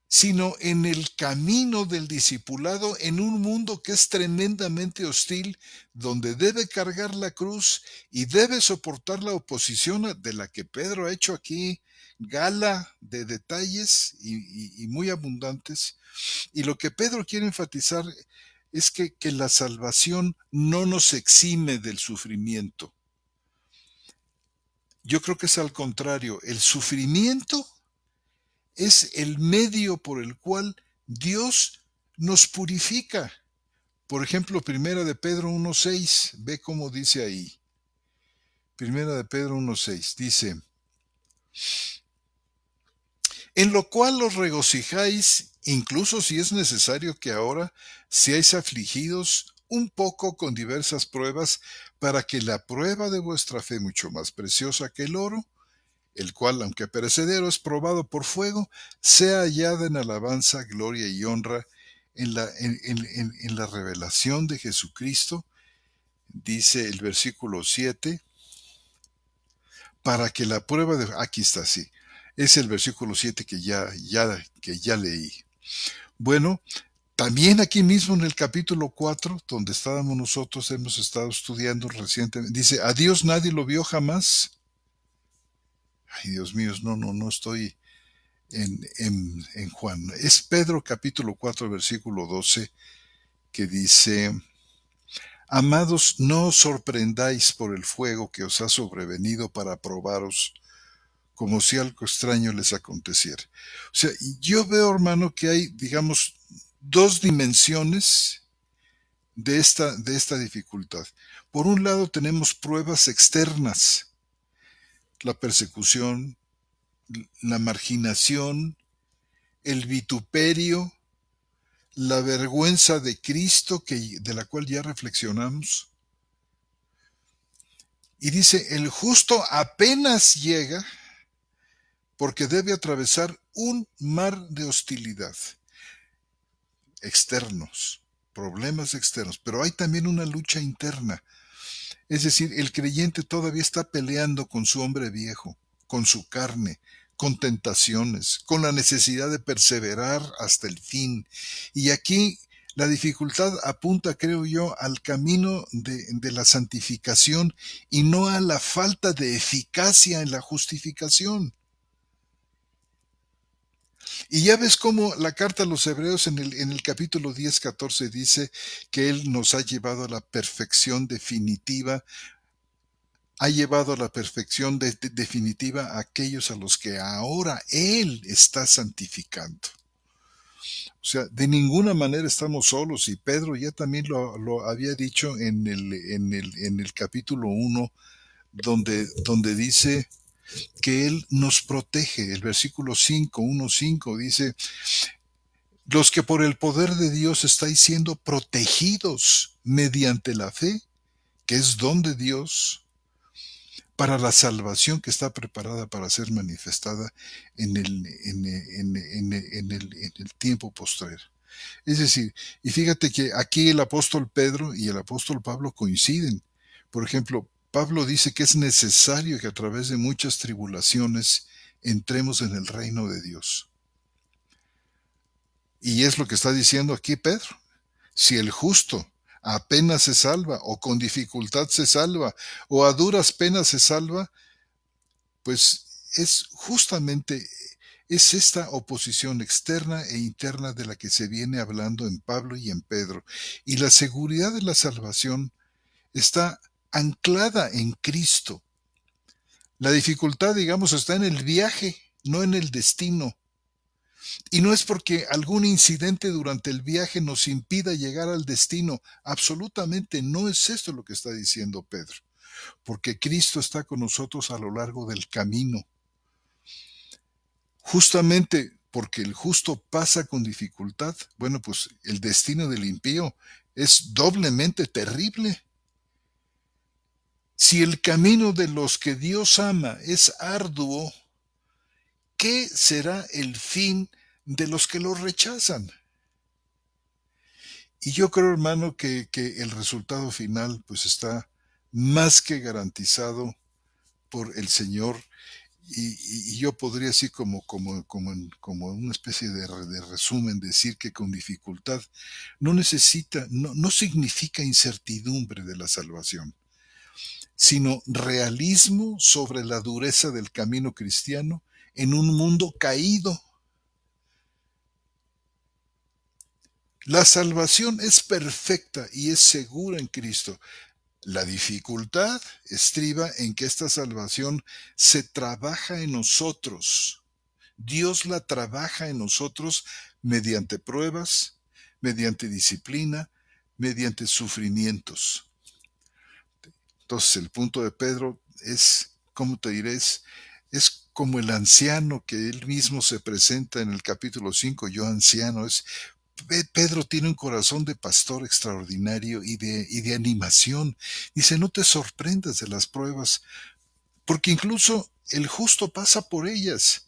sino en el camino del discipulado en un mundo que es tremendamente hostil, donde debe cargar la cruz y debe soportar la oposición de la que Pedro ha hecho aquí gala de detalles y muy abundantes. Y lo que Pedro quiere enfatizar es que la salvación no nos exime del sufrimiento. Yo creo que es al contrario, el sufrimiento es el medio por el cual Dios nos purifica. Por ejemplo, Primera de Pedro 1:6, ve cómo dice ahí. Primera de Pedro 1:6 dice: en lo cual os regocijáis, incluso si es necesario que ahora seáis afligidos un poco con diversas pruebas, para que la prueba de vuestra fe, mucho más preciosa que el oro, el cual, aunque perecedero, es probado por fuego, sea hallada en alabanza, gloria y honra en la revelación de Jesucristo. Dice el versículo 7, para que la prueba de... Aquí está, sí. Es el versículo 7 que ya leí. Bueno, también aquí mismo en el capítulo 4, donde estábamos nosotros, hemos estado estudiando recientemente, dice: a Dios nadie lo vio jamás. Ay, Dios mío, no estoy en Juan. Es Pedro capítulo 4, versículo 12, que dice: amados, no os sorprendáis por el fuego que os ha sobrevenido para probaros, como si algo extraño les aconteciera. O sea, yo veo, hermano, que hay, digamos, dos dimensiones de esta dificultad. Por un lado tenemos pruebas externas, la persecución, la marginación, el vituperio, la vergüenza de Cristo, de la cual ya reflexionamos. Y dice: el justo apenas llega porque debe atravesar un mar de hostilidad, externos, problemas externos, pero hay también una lucha interna. Es decir, el creyente todavía está peleando con su hombre viejo, con su carne, con tentaciones, con la necesidad de perseverar hasta el fin. Y aquí la dificultad apunta, creo yo, al camino de la santificación y no a la falta de eficacia en la justificación. Y ya ves cómo la carta a los Hebreos en el capítulo 10:14 dice que Él nos ha llevado a la perfección definitiva, ha llevado a la perfección definitiva a aquellos a los que ahora Él está santificando. O sea, de ninguna manera estamos solos, y Pedro ya también lo había dicho en el capítulo 1, donde dice que Él nos protege. El versículo 5, 1:5 dice: los que por el poder de Dios estáis siendo protegidos mediante la fe, que es don de Dios, para la salvación que está preparada para ser manifestada en el tiempo postrer. Es decir, y fíjate que aquí el apóstol Pedro y el apóstol Pablo coinciden. Por ejemplo, Pablo dice que es necesario que a través de muchas tribulaciones entremos en el reino de Dios. Y es lo que está diciendo aquí Pedro. Si el justo apenas se salva, o con dificultad se salva, o a duras penas se salva, pues es esta oposición externa e interna de la que se viene hablando en Pablo y en Pedro. Y la seguridad de la salvación está anclada en Cristo. La dificultad, digamos, está en el viaje, no en el destino. Y no es porque algún incidente durante el viaje nos impida llegar al destino. Absolutamente no es esto lo que está diciendo Pedro, porque Cristo está con nosotros a lo largo del camino. Justamente porque el justo pasa con dificultad, bueno, pues el destino del impío es doblemente terrible. Si el camino de los que Dios ama es arduo, ¿qué será el fin de los que lo rechazan? Y yo creo, hermano, que el resultado final pues está más que garantizado por el Señor. Y yo podría así como una especie de resumen decir que con dificultad no significa incertidumbre de la salvación, sino realismo sobre la dureza del camino cristiano en un mundo caído. La salvación es perfecta y es segura en Cristo. La dificultad estriba en que esta salvación se trabaja en nosotros. Dios la trabaja en nosotros mediante pruebas, mediante disciplina, mediante sufrimientos. Entonces el punto de Pedro es, ¿cómo te diré? Es como el anciano que él mismo se presenta en el capítulo 5. Yo anciano, Pedro tiene un corazón de pastor extraordinario y de animación. Dice, no te sorprendas de las pruebas, porque incluso el justo pasa por ellas.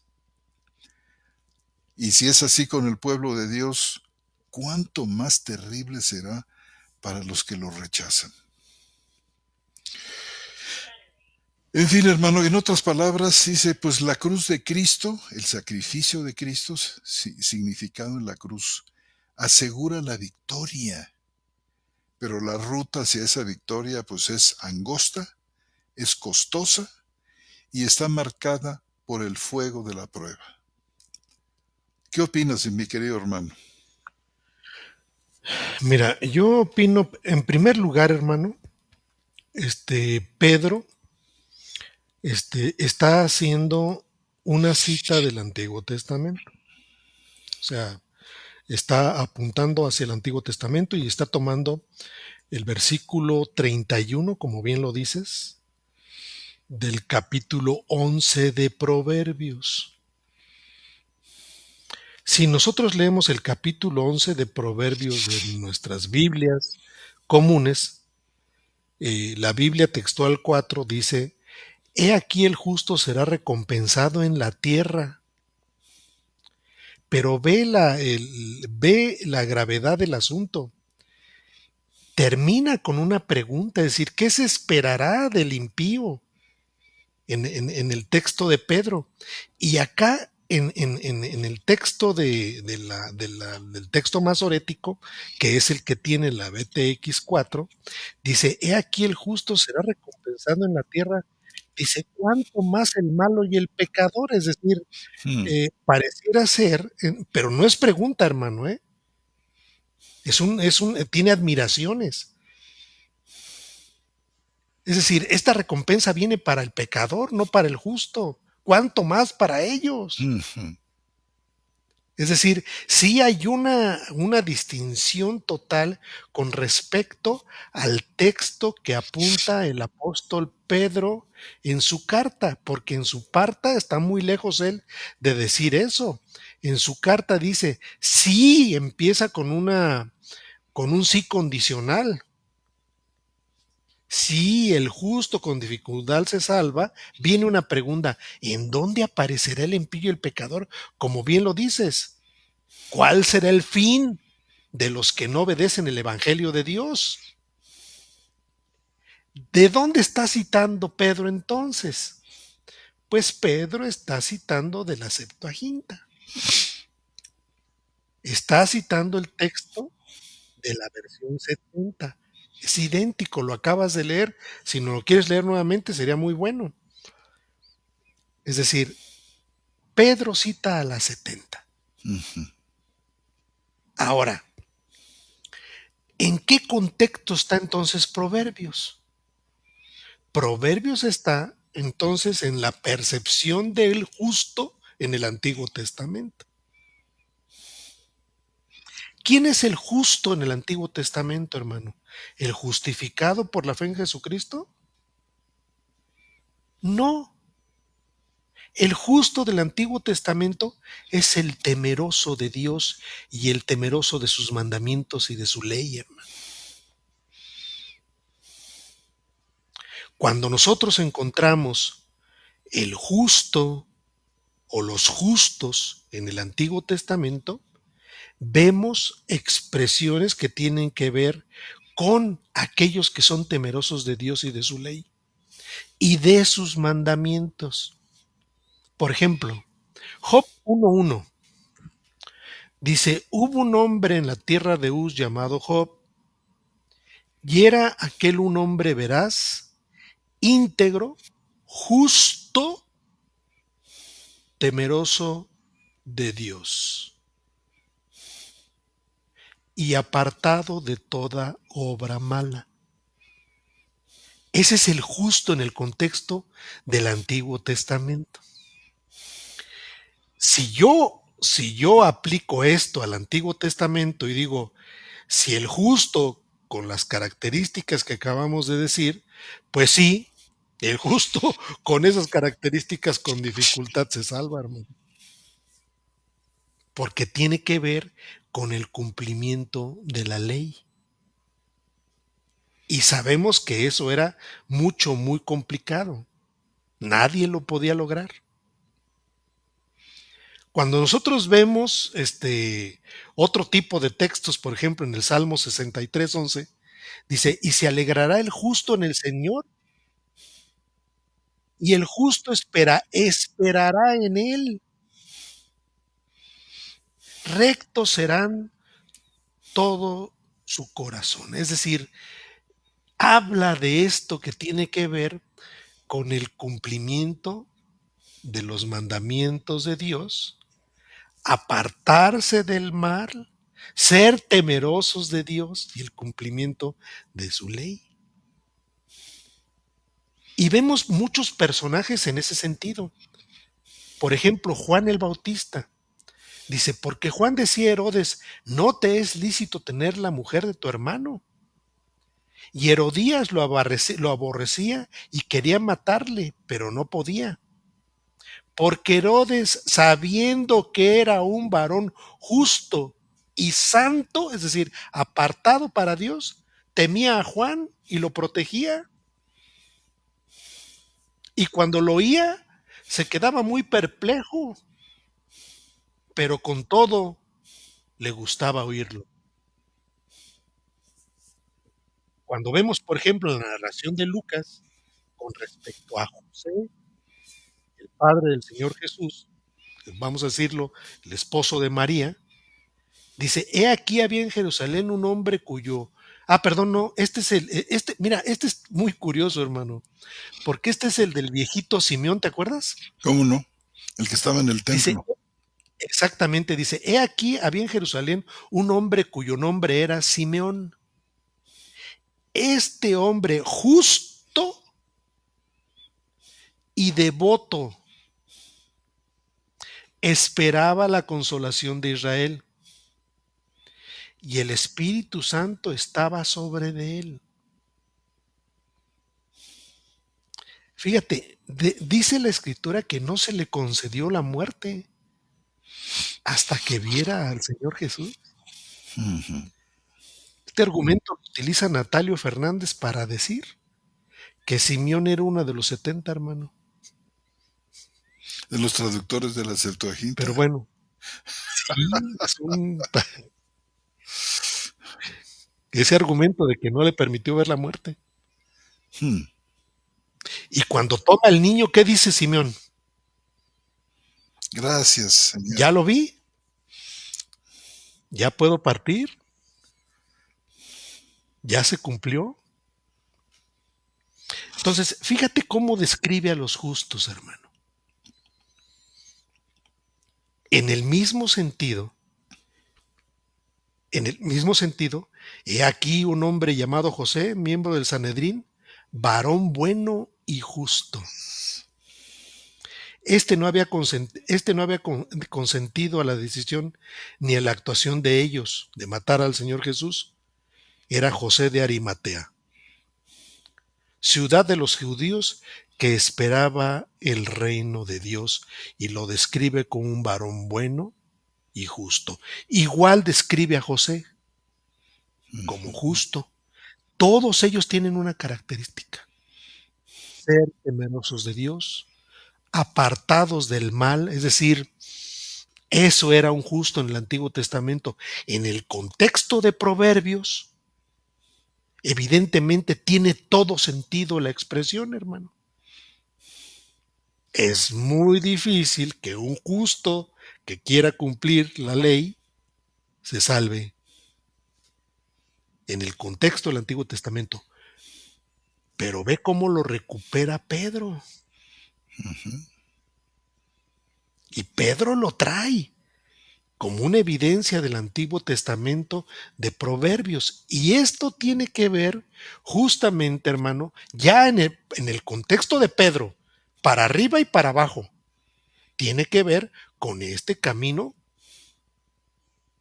Y si es así con el pueblo de Dios, ¿cuánto más terrible será para los que lo rechazan? En fin, hermano, en otras palabras, dice, pues la cruz de Cristo, el sacrificio de Cristo, significado en la cruz, asegura la victoria, pero la ruta hacia esa victoria, pues es angosta, es costosa y está marcada por el fuego de la prueba. ¿Qué opinas, mi querido hermano? Mira, yo opino, en primer lugar, hermano, Pedro, está haciendo una cita del Antiguo Testamento. O sea, está apuntando hacia el Antiguo Testamento y está tomando el versículo 31, como bien lo dices, del capítulo 11 de Proverbios. Si nosotros leemos el capítulo 11 de Proverbios de nuestras Biblias comunes, la Biblia textual 4 dice, He aquí el justo será recompensado en la tierra, pero ve la gravedad del asunto. Termina con una pregunta, es decir, ¿qué se esperará del impío? En el texto de Pedro. Y acá en el texto del texto masorético, que es el que tiene la BTX 4, dice, he aquí el justo será recompensado en la tierra. Dice, ¿cuánto más el malo y el pecador? Es decir, Hmm, pareciera ser, pero no es pregunta, hermano, ¿eh? Tiene admiraciones. Es decir, esta recompensa viene para el pecador, no para el justo. ¿Cuánto más para ellos? hmm, hmm. Es decir, sí hay una distinción total con respecto al texto que apunta el apóstol Pedro en su carta, porque en su carta está muy lejos él de decir eso. En su carta dice, sí, empieza con un sí condicional. Si el justo con dificultad se salva, viene una pregunta, ¿en dónde aparecerá el impío y el pecador? Como bien lo dices, ¿cuál será el fin de los que no obedecen el Evangelio de Dios? ¿De dónde está citando Pedro entonces? Pues Pedro está citando de la Septuaginta. Está citando el texto de la versión 70. Es idéntico, lo acabas de leer. Si no lo quieres leer nuevamente, sería muy bueno. Es decir, Pedro cita a la 70. Ahora, ¿en qué contexto está entonces Proverbios? Proverbios está entonces en la percepción del justo en el Antiguo Testamento. ¿Quién es el justo en el Antiguo Testamento, hermano? ¿El justificado por la fe en Jesucristo? No. El justo del Antiguo Testamento es el temeroso de Dios y el temeroso de sus mandamientos y de su ley, hermano. Cuando nosotros encontramos el justo o los justos en el Antiguo Testamento, vemos expresiones que tienen que ver con aquellos que son temerosos de Dios y de su ley y de sus mandamientos. Por ejemplo, Job 1:1 dice: hubo un hombre en la tierra de Uz llamado Job, y era aquel un hombre veraz, íntegro, justo, temeroso de Dios y apartado de toda obra mala. Ese es el justo en el contexto del Antiguo Testamento. Si yo aplico esto al Antiguo Testamento y digo, si el justo con las características que acabamos de decir, pues sí, el justo con esas características con dificultad se salva, hermano, porque tiene que ver con el cumplimiento de la ley. Y sabemos que eso era muy complicado. Nadie lo podía lograr. Cuando nosotros vemos otro tipo de textos, por ejemplo, en el Salmo 63:11, dice: y se alegrará el justo en el Señor, y el justo esperará en él. Rectos serán todo su corazón. Es decir, habla de esto que tiene que ver con el cumplimiento de los mandamientos de Dios, apartarse del mal, ser temerosos de Dios y el cumplimiento de su ley. Y vemos muchos personajes en ese sentido. Por ejemplo, Juan el Bautista. Dice: porque Juan decía a Herodes, no te es lícito tener la mujer de tu hermano. Y Herodías lo aborrecía y quería matarle, pero no podía. Porque Herodes, sabiendo que era un varón justo y santo, es decir, apartado para Dios, temía a Juan y lo protegía. Y cuando lo oía, se quedaba muy perplejo, pero con todo le gustaba oírlo. Cuando vemos, por ejemplo, la narración de Lucas con respecto a José, el padre del Señor Jesús, vamos a decirlo, el esposo de María, dice: he aquí había en Jerusalén un hombre cuyo, perdón, no, mira, este es muy curioso, hermano, porque este es el del viejito Simeón, ¿te acuerdas? ¿Cómo no? El que estaba en el Dice, templo. exactamente, dice: he aquí había en Jerusalén un hombre cuyo nombre era Simeón. Este hombre justo y devoto esperaba la consolación de Israel, y el Espíritu Santo estaba sobre de él. Fíjate, dice la Escritura que no se le concedió la muerte hasta que viera al Señor Jesús. Ujú. Este argumento lo utiliza Natalio Fernández para decir que Simeón era uno de los 70, hermano. De los traductores de la Pero Septuaginta. bueno, sí, ese argumento de que no le permitió ver la muerte. Hmm. Y cuando toma al niño, ¿qué dice Simeón? Gracias, Señor. Ya lo vi, ya puedo partir, ya se cumplió. Entonces, fíjate cómo describe a los justos, hermano. En el mismo sentido, en el mismo sentido, he aquí un hombre llamado José, miembro del Sanedrín, varón bueno y justo. Este no había consentido a la decisión ni a la actuación de ellos de matar al Señor Jesús. Era José de Arimatea, ciudad de los judíos, que esperaba el reino de Dios y lo describe como un varón bueno y justo. Igual describe a José como ujú. justo. Todos ellos tienen una característica: ser temerosos de Dios, apartados del mal, es decir, eso era un justo en el Antiguo Testamento. En el contexto de Proverbios, evidentemente tiene todo sentido la expresión, hermano. Es muy difícil que un justo que quiera cumplir la ley se salve en el contexto del Antiguo Testamento. Pero ve cómo lo recupera Pedro. Y Pedro lo trae como una evidencia del Antiguo Testamento de Proverbios. Y esto tiene que ver justamente, hermano, ya en el contexto de Pedro, para arriba y para abajo, tiene que ver con este camino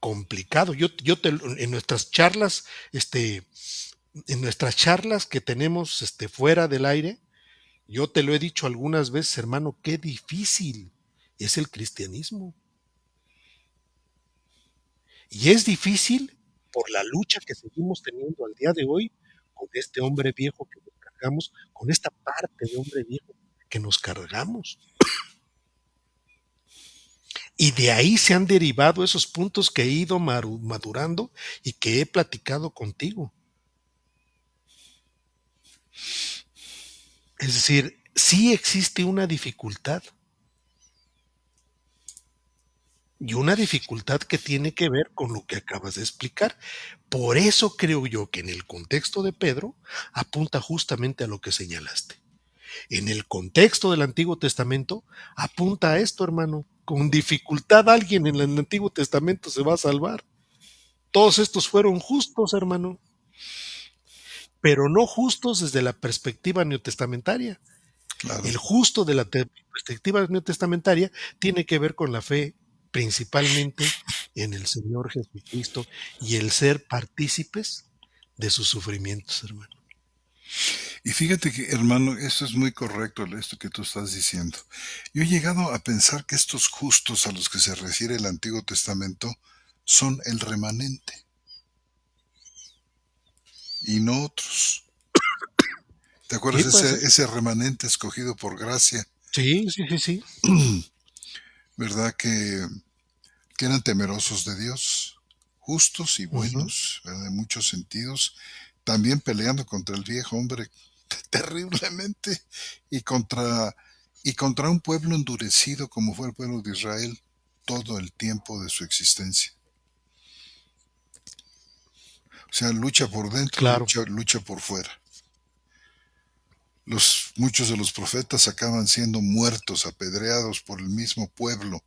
complicado. En nuestras charlas, en nuestras charlas que tenemos fuera del aire, yo te lo he dicho algunas veces, hermano, qué difícil es el cristianismo. Y es difícil por la lucha que seguimos teniendo al día de hoy con este hombre viejo que nos cargamos, con esta parte de hombre viejo que nos cargamos. Y de ahí se han derivado esos puntos que he ido madurando y que he platicado contigo. Es decir, sí existe una dificultad, y una dificultad que tiene que ver con lo que acabas de explicar. Por eso creo yo que en el contexto de Pedro apunta justamente a lo que señalaste. En el contexto del Antiguo Testamento apunta a esto, hermano. Con dificultad alguien en el Antiguo Testamento se va a salvar. Todos estos fueron justos, hermano, pero no justos desde la perspectiva neotestamentaria. Claro. El justo de la perspectiva neotestamentaria tiene que ver con la fe principalmente en el Señor Jesucristo y el ser partícipes de sus sufrimientos, hermano. Y fíjate que, hermano, esto es muy correcto, esto que tú estás diciendo. Yo he llegado a pensar que estos justos a los que se refiere el Antiguo Testamento son el remanente y no otros. ¿Te acuerdas Sí, puede ese, ser. ese remanente escogido por gracia? Sí, sí, sí, sí. ¿Verdad? Que eran temerosos de Dios, justos y Ujú. buenos, ¿verdad? En muchos sentidos, también peleando contra el viejo hombre terriblemente y contra un pueblo endurecido como fue el pueblo de Israel todo el tiempo de su existencia. O sea, lucha por dentro, Claro. lucha por fuera. Muchos de los profetas acaban siendo muertos, apedreados por el mismo pueblo,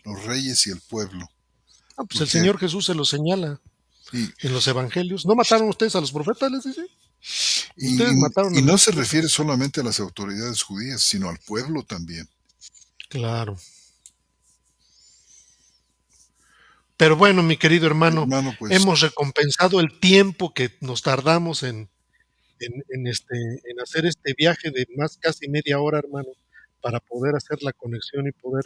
los reyes y el pueblo. Ah, pues el Porque, Señor Jesús se lo señala y, en los evangelios. ¿No mataron ustedes a los profetas? Les dice. y, Ustedes mataron a y mis no se profetas. refiere solamente a las autoridades judías, sino al pueblo también. Claro. Pero bueno, mi querido hermano, Hermano, pues hemos recompensado el tiempo que nos tardamos en hacer este viaje de más casi media hora, hermano, para poder hacer la conexión y poder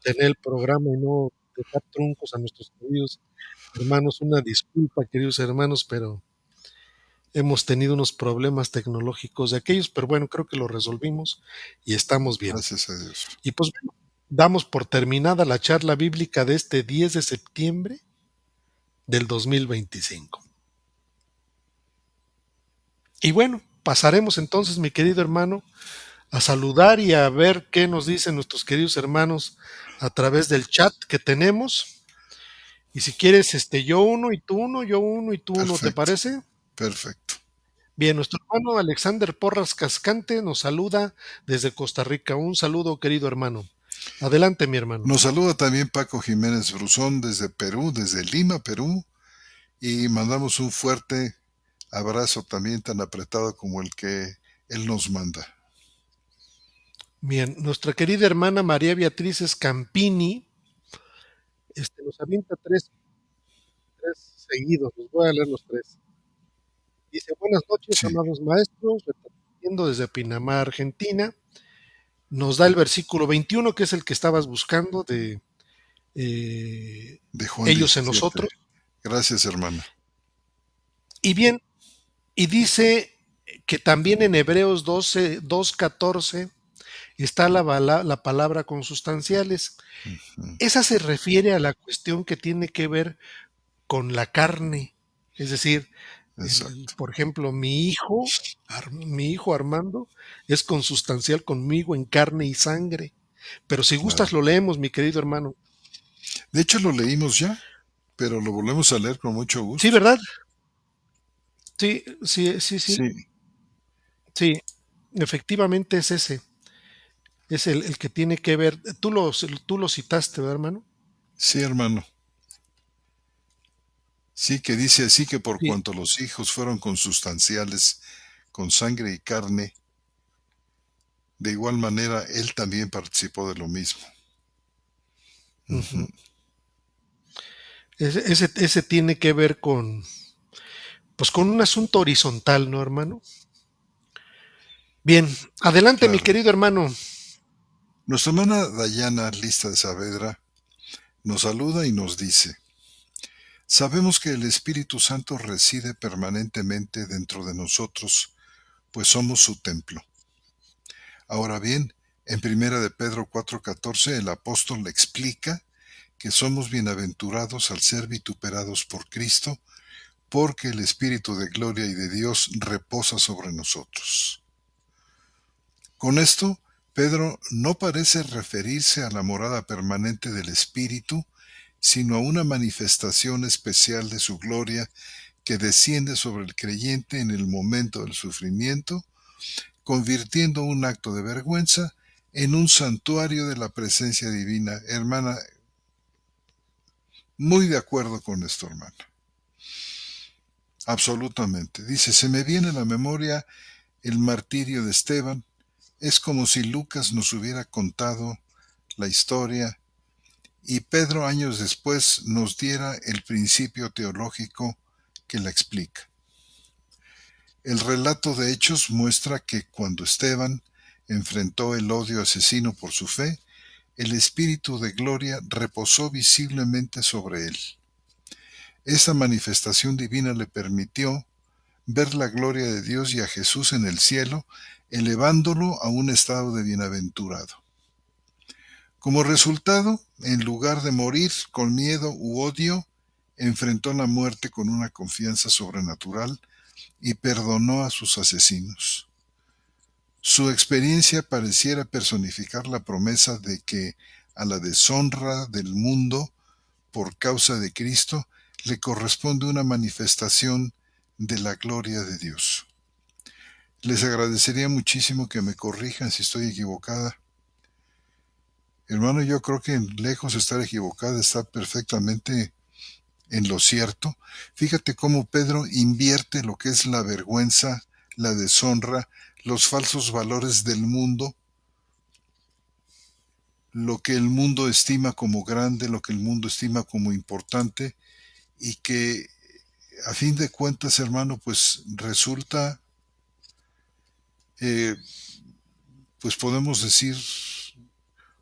tener el programa y no dejar truncos a nuestros queridos hermanos. Una disculpa, queridos hermanos, pero hemos tenido unos problemas tecnológicos de aquellos, pero bueno, creo que lo resolvimos y estamos bien. gracias a Dios. Y pues bueno, damos por terminada la charla bíblica de este 10 de septiembre del 2025. Y bueno, pasaremos entonces, mi querido hermano, a saludar y a ver qué nos dicen nuestros queridos hermanos a través del chat que tenemos. Y si quieres, yo uno y tú uno, yo uno y tú uno, ¿te Perfecto, parece? perfecto. Bien, nuestro hermano Alexander Porras Cascante nos saluda desde Costa Rica. Un saludo, querido hermano. Adelante, mi hermano. Nos saluda también Paco Jiménez Brusón desde Perú, desde Lima, Perú, y mandamos un fuerte abrazo también tan apretado como el que él nos manda. Bien, nuestra querida hermana María Beatriz Scampini, nos avienta tres seguidos. Los voy a leer los tres. Dice, buenas noches, Sí, amados maestros, transmitiendo desde Pinamar, Argentina. Nos da el versículo 21, que es el que estabas buscando, de de Juan ellos en 17. nosotros. Gracias, hermano. Y bien, y dice que también en Hebreos 12, 2:14 está la palabra consustanciales. Ujú. Esa se refiere a la cuestión que tiene que ver con la carne. Es decir, Exacto. por ejemplo, mi hijo Armando, es consustancial conmigo en carne y sangre. Pero si Claro. gustas, lo leemos, mi querido hermano. De hecho, lo leímos ya, pero lo volvemos a leer con mucho Sí, gusto. ¿verdad? Sí, sí, sí, sí, Sí, sí. Efectivamente es ese. Es el que tiene que ver. Tú lo citaste, ¿verdad, hermano? sí, hermano. Sí, que dice así que por Sí. cuanto los hijos fueron consustanciales con sangre y carne, de igual manera él también participó de lo mismo. Ujú. Ujú. Ese tiene que ver con, pues con un asunto horizontal, ¿no, hermano? Bien, adelante, mi Claro. querido hermano. Nuestra hermana Dayana Lista de Saavedra nos saluda y nos dice: sabemos que el Espíritu Santo reside permanentemente dentro de nosotros, pues somos su templo. Ahora bien, en primera de Pedro 4:14 el apóstol le explica que somos bienaventurados al ser vituperados por Cristo, porque el Espíritu de gloria y de Dios reposa sobre nosotros. Con esto, Pedro no parece referirse a la morada permanente del Espíritu, sino a una manifestación especial de su gloria que desciende sobre el creyente en el momento del sufrimiento, convirtiendo un acto de vergüenza en un santuario de la presencia divina. Hermana, muy de acuerdo con esto, hermana. Absolutamente. Dice, se me viene a la memoria el martirio de Esteban. Es como si Lucas nos hubiera contado la historia y Pedro años después nos diera el principio teológico que la explica. El relato de Hechos muestra que cuando Esteban enfrentó el odio asesino por su fe, el Espíritu de gloria reposó visiblemente sobre él. Esta manifestación divina le permitió ver la gloria de Dios y a Jesús en el cielo, elevándolo a un estado de bienaventurado. Como resultado, en lugar de morir con miedo u odio, enfrentó la muerte con una confianza sobrenatural y perdonó a sus asesinos. Su experiencia pareciera personificar la promesa de que a la deshonra del mundo por causa de Cristo le corresponde una manifestación de la gloria de Dios. Les agradecería muchísimo que me corrijan si estoy equivocada. Hermano, yo creo que lejos de estar equivocada está perfectamente en lo cierto. Fíjate cómo Pedro invierte lo que es la vergüenza, la deshonra, los falsos valores del mundo, lo que el mundo estima como grande, lo que el mundo estima como importante, y que a fin de cuentas, hermano, pues resulta, eh, pues podemos decir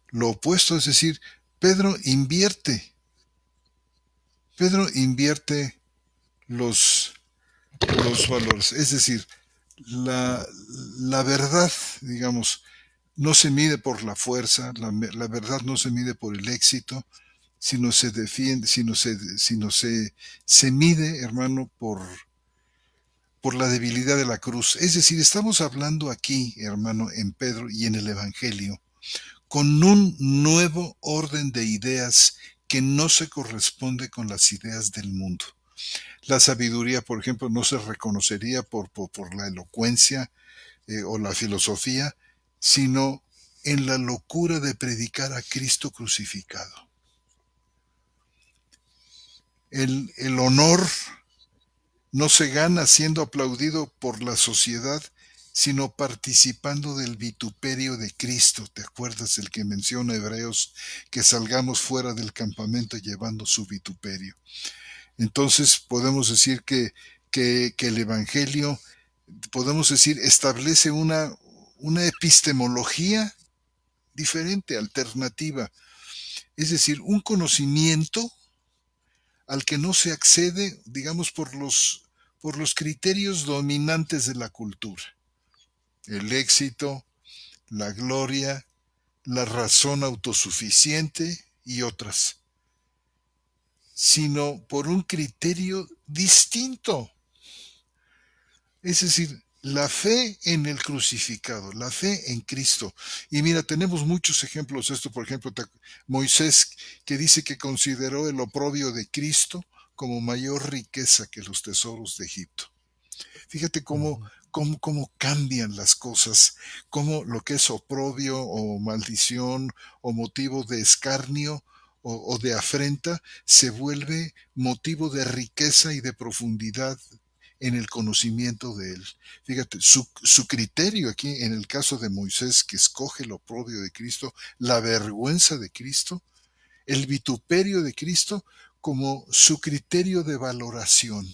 lo opuesto, es decir, Pedro invierte, Pedro invierte los, los valores, es decir, la, la verdad, digamos, no se mide por la fuerza, la verdad no se mide por el éxito, sino se defiende, se mide, hermano, por la debilidad de la cruz. Es decir, estamos hablando aquí, hermano, en Pedro y en el Evangelio, con un nuevo orden de ideas que no se corresponde con las ideas del mundo. La sabiduría, por ejemplo, no se reconocería por la elocuencia o la filosofía, sino en la locura de predicar a Cristo crucificado. El honor no se gana siendo aplaudido por la sociedad, sino participando del vituperio de Cristo. ¿Te acuerdas el que menciona Hebreos que salgamos fuera del campamento llevando su vituperio? Entonces podemos decir que el Evangelio podemos decir, establece una epistemología diferente, alternativa, es decir, un conocimiento al que no se accede, digamos, por los criterios dominantes de la cultura, el éxito, la gloria, la razón autosuficiente y otras, sino por un criterio distinto. Es decir, la fe en el crucificado, la fe en Cristo. Y mira, tenemos muchos ejemplos de esto. Por ejemplo, Moisés, que dice que consideró el oprobio de Cristo como mayor riqueza que los tesoros de Egipto. Fíjate Ujú. cómo cambian las cosas, cómo lo que es oprobio o maldición o motivo de escarnio o de afrenta se vuelve motivo de riqueza y de profundidad en el conocimiento de él. Fíjate, su criterio aquí, en el caso de Moisés, que escoge el oprobio de Cristo, la vergüenza de Cristo, el vituperio de Cristo, como su criterio de valoración.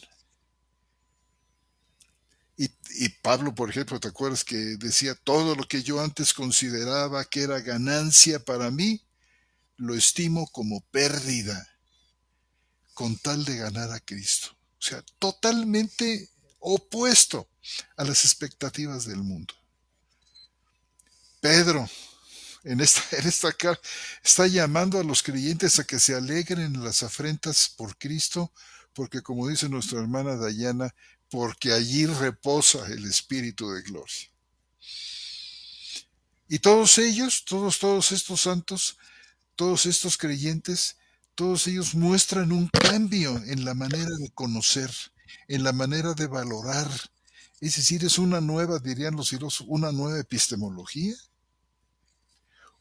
Y Pablo, por ejemplo, ¿te acuerdas que decía, todo lo que yo antes consideraba que era ganancia para mí, lo estimo como pérdida con tal de ganar a Cristo? O sea, totalmente opuesto a las expectativas del mundo. Pedro, en esta carta, está llamando a los creyentes a que se alegren en las afrentas por Cristo, porque como dice nuestra hermana Dayana, porque allí reposa el Espíritu de gloria. Y todos ellos, todos estos santos, todos estos creyentes, todos ellos muestran un cambio en la manera de conocer, en la manera de valorar. Es decir, es una nueva, dirían los filósofos, una nueva epistemología,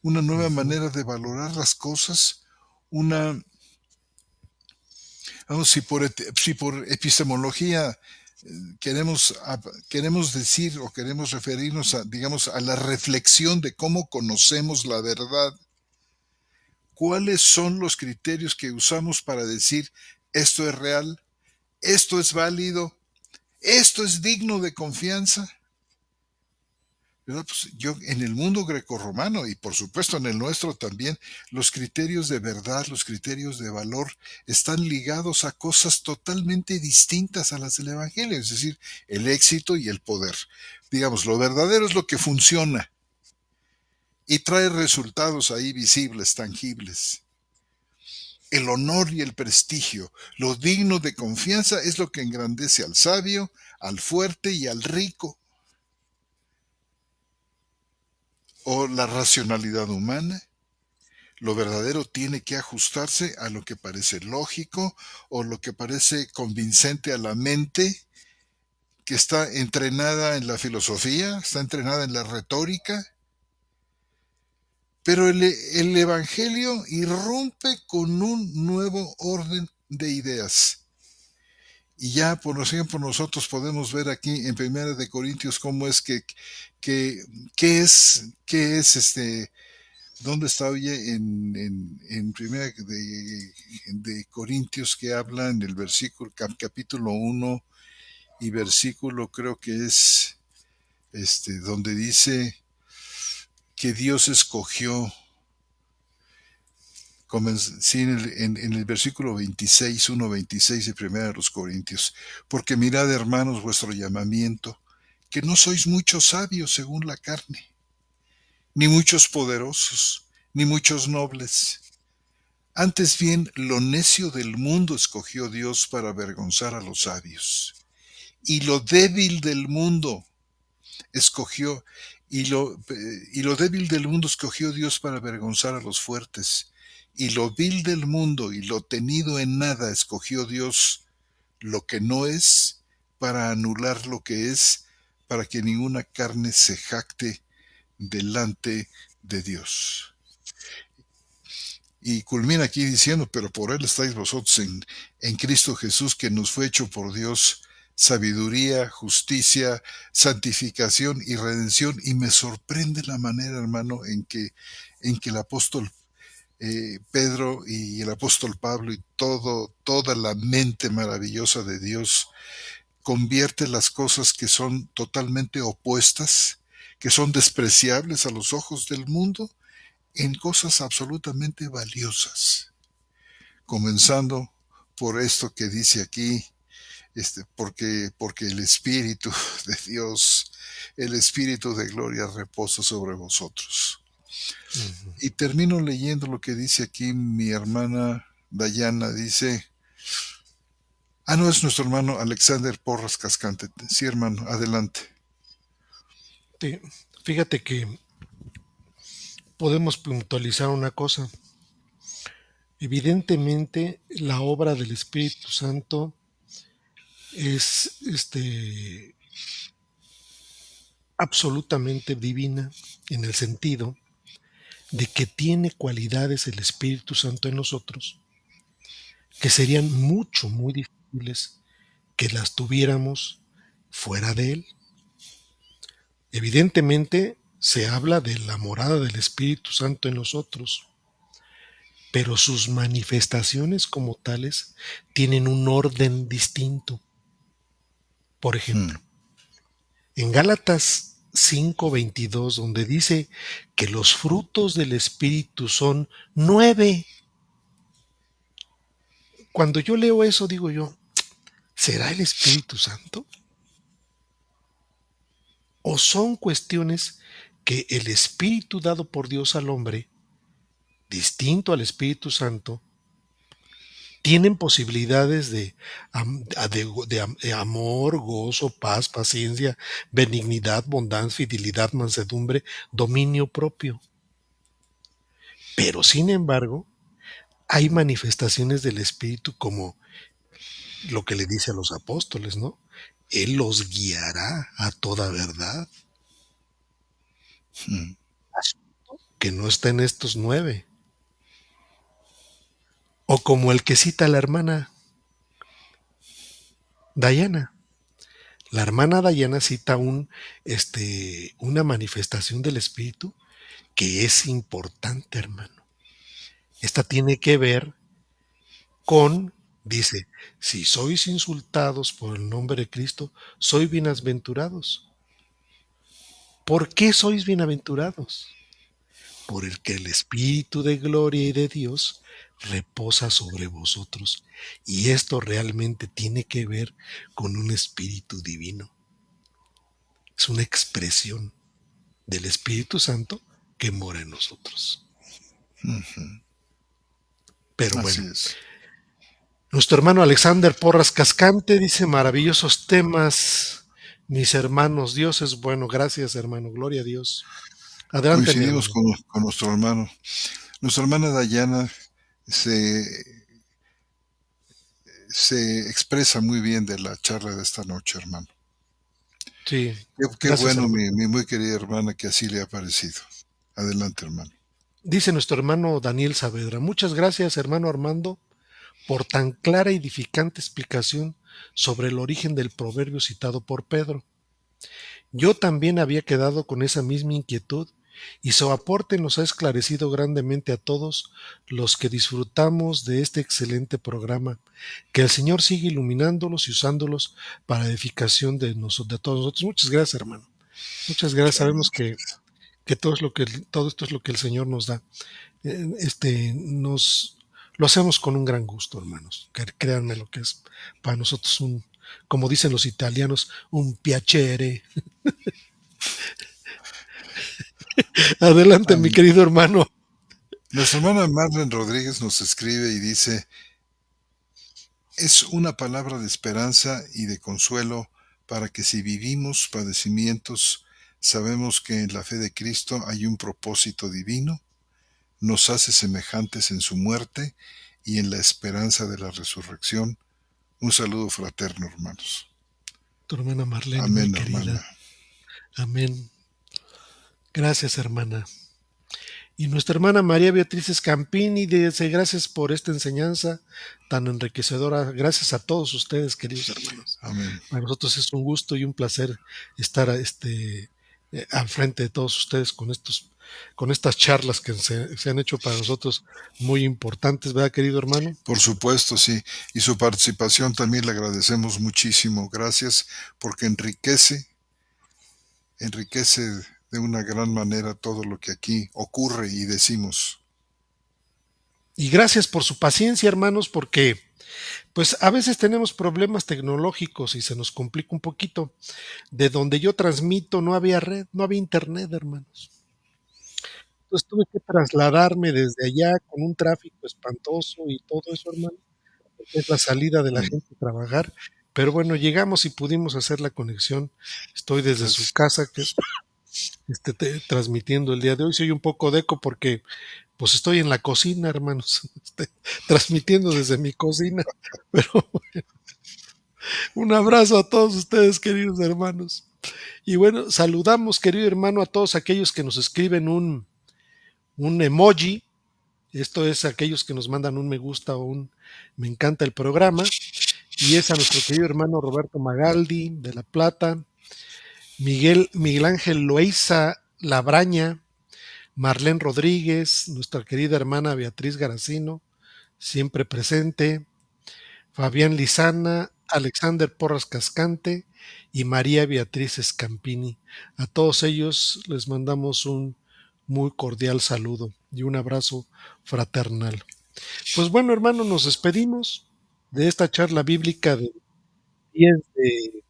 una nueva Ujú. manera de valorar las cosas, una, vamos, si por epistemología queremos, queremos decir o queremos referirnos a, digamos, a la reflexión de cómo conocemos la verdad. ¿Cuáles son los criterios que usamos para decir esto es real, esto es válido, esto es digno de confianza? ¿Verdad? Pues yo en el mundo grecorromano y por supuesto en el nuestro también, los criterios de verdad, los criterios de valor están ligados a cosas totalmente distintas a las del Evangelio, es decir, el éxito y el poder. Digamos, lo verdadero es lo que funciona y trae resultados ahí visibles, tangibles. El honor y el prestigio, lo digno de confianza es lo que engrandece al sabio, al fuerte y al rico. O la racionalidad humana, lo verdadero tiene que ajustarse a lo que parece lógico o lo que parece convincente a la mente que está entrenada en la filosofía, está entrenada en la retórica. Pero el Evangelio irrumpe con un nuevo orden de ideas. Y ya, por ejemplo, nosotros podemos ver aquí en Primera de Corintios cómo es que qué es ¿dónde está, oye? En Primera de Corintios que habla en el versículo, capítulo 1 y versículo creo que es donde dice que Dios escogió, sí, en el versículo 26, 1:26 de Primera de los Corintios, porque mirad, hermanos, vuestro llamamiento, que no sois muchos sabios según la carne, ni muchos poderosos, ni muchos nobles. Antes bien, lo necio del mundo escogió Dios para avergonzar a los sabios. Y lo débil del mundo escogió, y lo débil del mundo escogió Dios para avergonzar a los fuertes. Y lo vil del mundo y lo tenido en nada escogió Dios, lo que no es, para anular lo que es, para que ninguna carne se jacte delante de Dios. Y culmina aquí diciendo, pero por Él estáis vosotros en Cristo Jesús, que nos fue hecho por Dios sabiduría, justicia, santificación y redención. Y me sorprende la manera, hermano, en que el apóstol Pedro y el apóstol Pablo y toda la mente maravillosa de Dios convierte las cosas que son totalmente opuestas, que son despreciables a los ojos del mundo, en cosas absolutamente valiosas. Comenzando por esto que dice aquí, porque el Espíritu de Dios, el Espíritu de gloria reposa sobre vosotros. Ujú. Y termino leyendo lo que dice aquí mi hermana Dayana, dice, no, es nuestro hermano Alexander Porras Cascante. Sí, hermano, adelante. Sí, fíjate que podemos puntualizar una cosa. Evidentemente, la obra del Espíritu Santo es absolutamente divina en el sentido de que tiene cualidades el Espíritu Santo en nosotros que serían muy difíciles que las tuviéramos fuera de Él. Evidentemente se habla de la morada del Espíritu Santo en nosotros, pero sus manifestaciones como tales tienen un orden distinto. Por Hmm, ejemplo, en Gálatas 5:22, donde dice que los frutos del Espíritu son 9. Cuando yo leo eso, digo yo, ¿será el Espíritu Santo? ¿O son cuestiones que el Espíritu dado por Dios al hombre, distinto al Espíritu Santo, tienen posibilidades de amor, gozo, paz, paciencia, benignidad, bondad, fidelidad, mansedumbre, dominio propio? Pero sin embargo, hay manifestaciones del Espíritu como lo que le dice a los apóstoles, ¿no? Él los guiará a toda verdad, hmm. que no está en estos 9. O como el que cita la hermana Dayana. La hermana Dayana cita una manifestación del Espíritu que es importante, hermano. Esta tiene que ver con, dice, si sois insultados por el nombre de Cristo, sois bienaventurados. ¿Por qué sois bienaventurados? Por el que el Espíritu de gloria y de Dios reposa sobre vosotros. Y esto realmente tiene que ver con un espíritu divino. Es una expresión del Espíritu Santo que mora en nosotros. Pero Así bueno, es. nuestro hermano Alexander Porras Cascante dice maravillosos temas, mis hermanos, Dios es bueno, gracias hermano, gloria a Dios. Adelante mi Coincidimos hermano. con nuestro hermano. Nuestra hermana Dayana se, se expresa muy bien de la charla de esta noche, hermano. Sí, Qué gracias bueno, hermano. mi muy querida hermana, que así le ha parecido. Adelante, hermano. Dice nuestro hermano Daniel Saavedra, muchas gracias hermano Armando por tan clara y edificante explicación sobre el origen del proverbio citado por Pedro. Yo también había quedado con esa misma inquietud y su aporte nos ha esclarecido grandemente a todos los que disfrutamos de este excelente programa. Que el Señor siga iluminándolos y usándolos para edificación de todos nosotros. Muchas gracias, hermano. Muchas gracias. Claro, Sabemos que todo esto es lo que el Señor nos da. Nos lo hacemos con un gran gusto, hermanos. Créanme lo que es para nosotros como dicen los italianos, un piacere. Adelante, mi amén. querido hermano. Nuestra hermana Marlene Rodríguez nos escribe y dice, es una palabra de esperanza y de consuelo para que si vivimos padecimientos, sabemos que en la fe de Cristo hay un propósito divino, nos hace semejantes en su muerte y en la esperanza de la resurrección. Un saludo fraterno, hermanos. Tu hermana Marlene, muy Amén, hermana. querida. Amén. Gracias, hermana. Y nuestra hermana María Beatriz Escampini dice gracias por esta enseñanza tan enriquecedora. Gracias a todos ustedes, queridos hermanos. Amén. Para nosotros es un gusto y un placer estar al frente de todos ustedes con estas charlas que se han hecho para nosotros muy importantes, ¿verdad, querido hermano? Por supuesto, sí. Y su participación también le agradecemos muchísimo. Gracias porque enriquece de una gran manera todo lo que aquí ocurre y decimos. Y gracias por su paciencia, hermanos, porque pues a veces tenemos problemas tecnológicos y se nos complica un poquito. De donde yo transmito no había red, no había internet, hermanos. Entonces tuve que trasladarme desde allá con un tráfico espantoso y todo eso, hermano, porque es la salida de la Mm, gente a trabajar. Pero bueno, llegamos y pudimos hacer la conexión. Estoy desde su gracias. casa que transmitiendo el día de hoy. Soy un poco de eco porque pues estoy en la cocina, hermanos, transmitiendo desde mi cocina. Pero un abrazo a todos ustedes, queridos hermanos. Y bueno, saludamos, querido hermano, a todos aquellos que nos escriben un emoji. Esto es aquellos que nos mandan un me gusta o un me encanta el programa. Y es a nuestro querido hermano Roberto Magaldi de La Plata, Miguel Ángel Loaiza Labraña, Marlene Rodríguez, nuestra querida hermana Beatriz Garacino, siempre presente, Fabián Lizana, Alexander Porras Cascante y María Beatriz Scampini. A todos ellos les mandamos un muy cordial saludo y un abrazo fraternal. Pues bueno, hermano, nos despedimos de esta charla bíblica del 10 de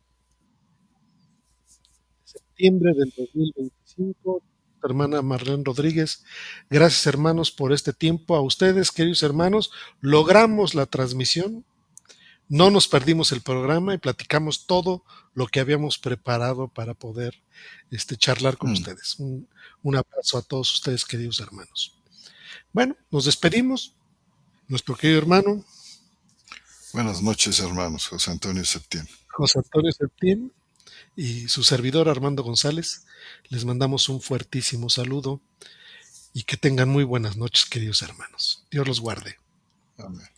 septiembre del 2025. Hermana Marlene Rodríguez, gracias hermanos por este tiempo. A ustedes, queridos hermanos, logramos la transmisión. No nos perdimos el programa y platicamos todo lo que habíamos preparado para poder charlar con Mm, ustedes. Un abrazo a todos ustedes, queridos hermanos. Bueno, nos despedimos. Nuestro querido hermano buenas noches, hermanos. José Antonio Septién. José Antonio Septién y su servidor Armando González, les mandamos un fuertísimo saludo y que tengan muy buenas noches, queridos hermanos. Dios los guarde. Amén.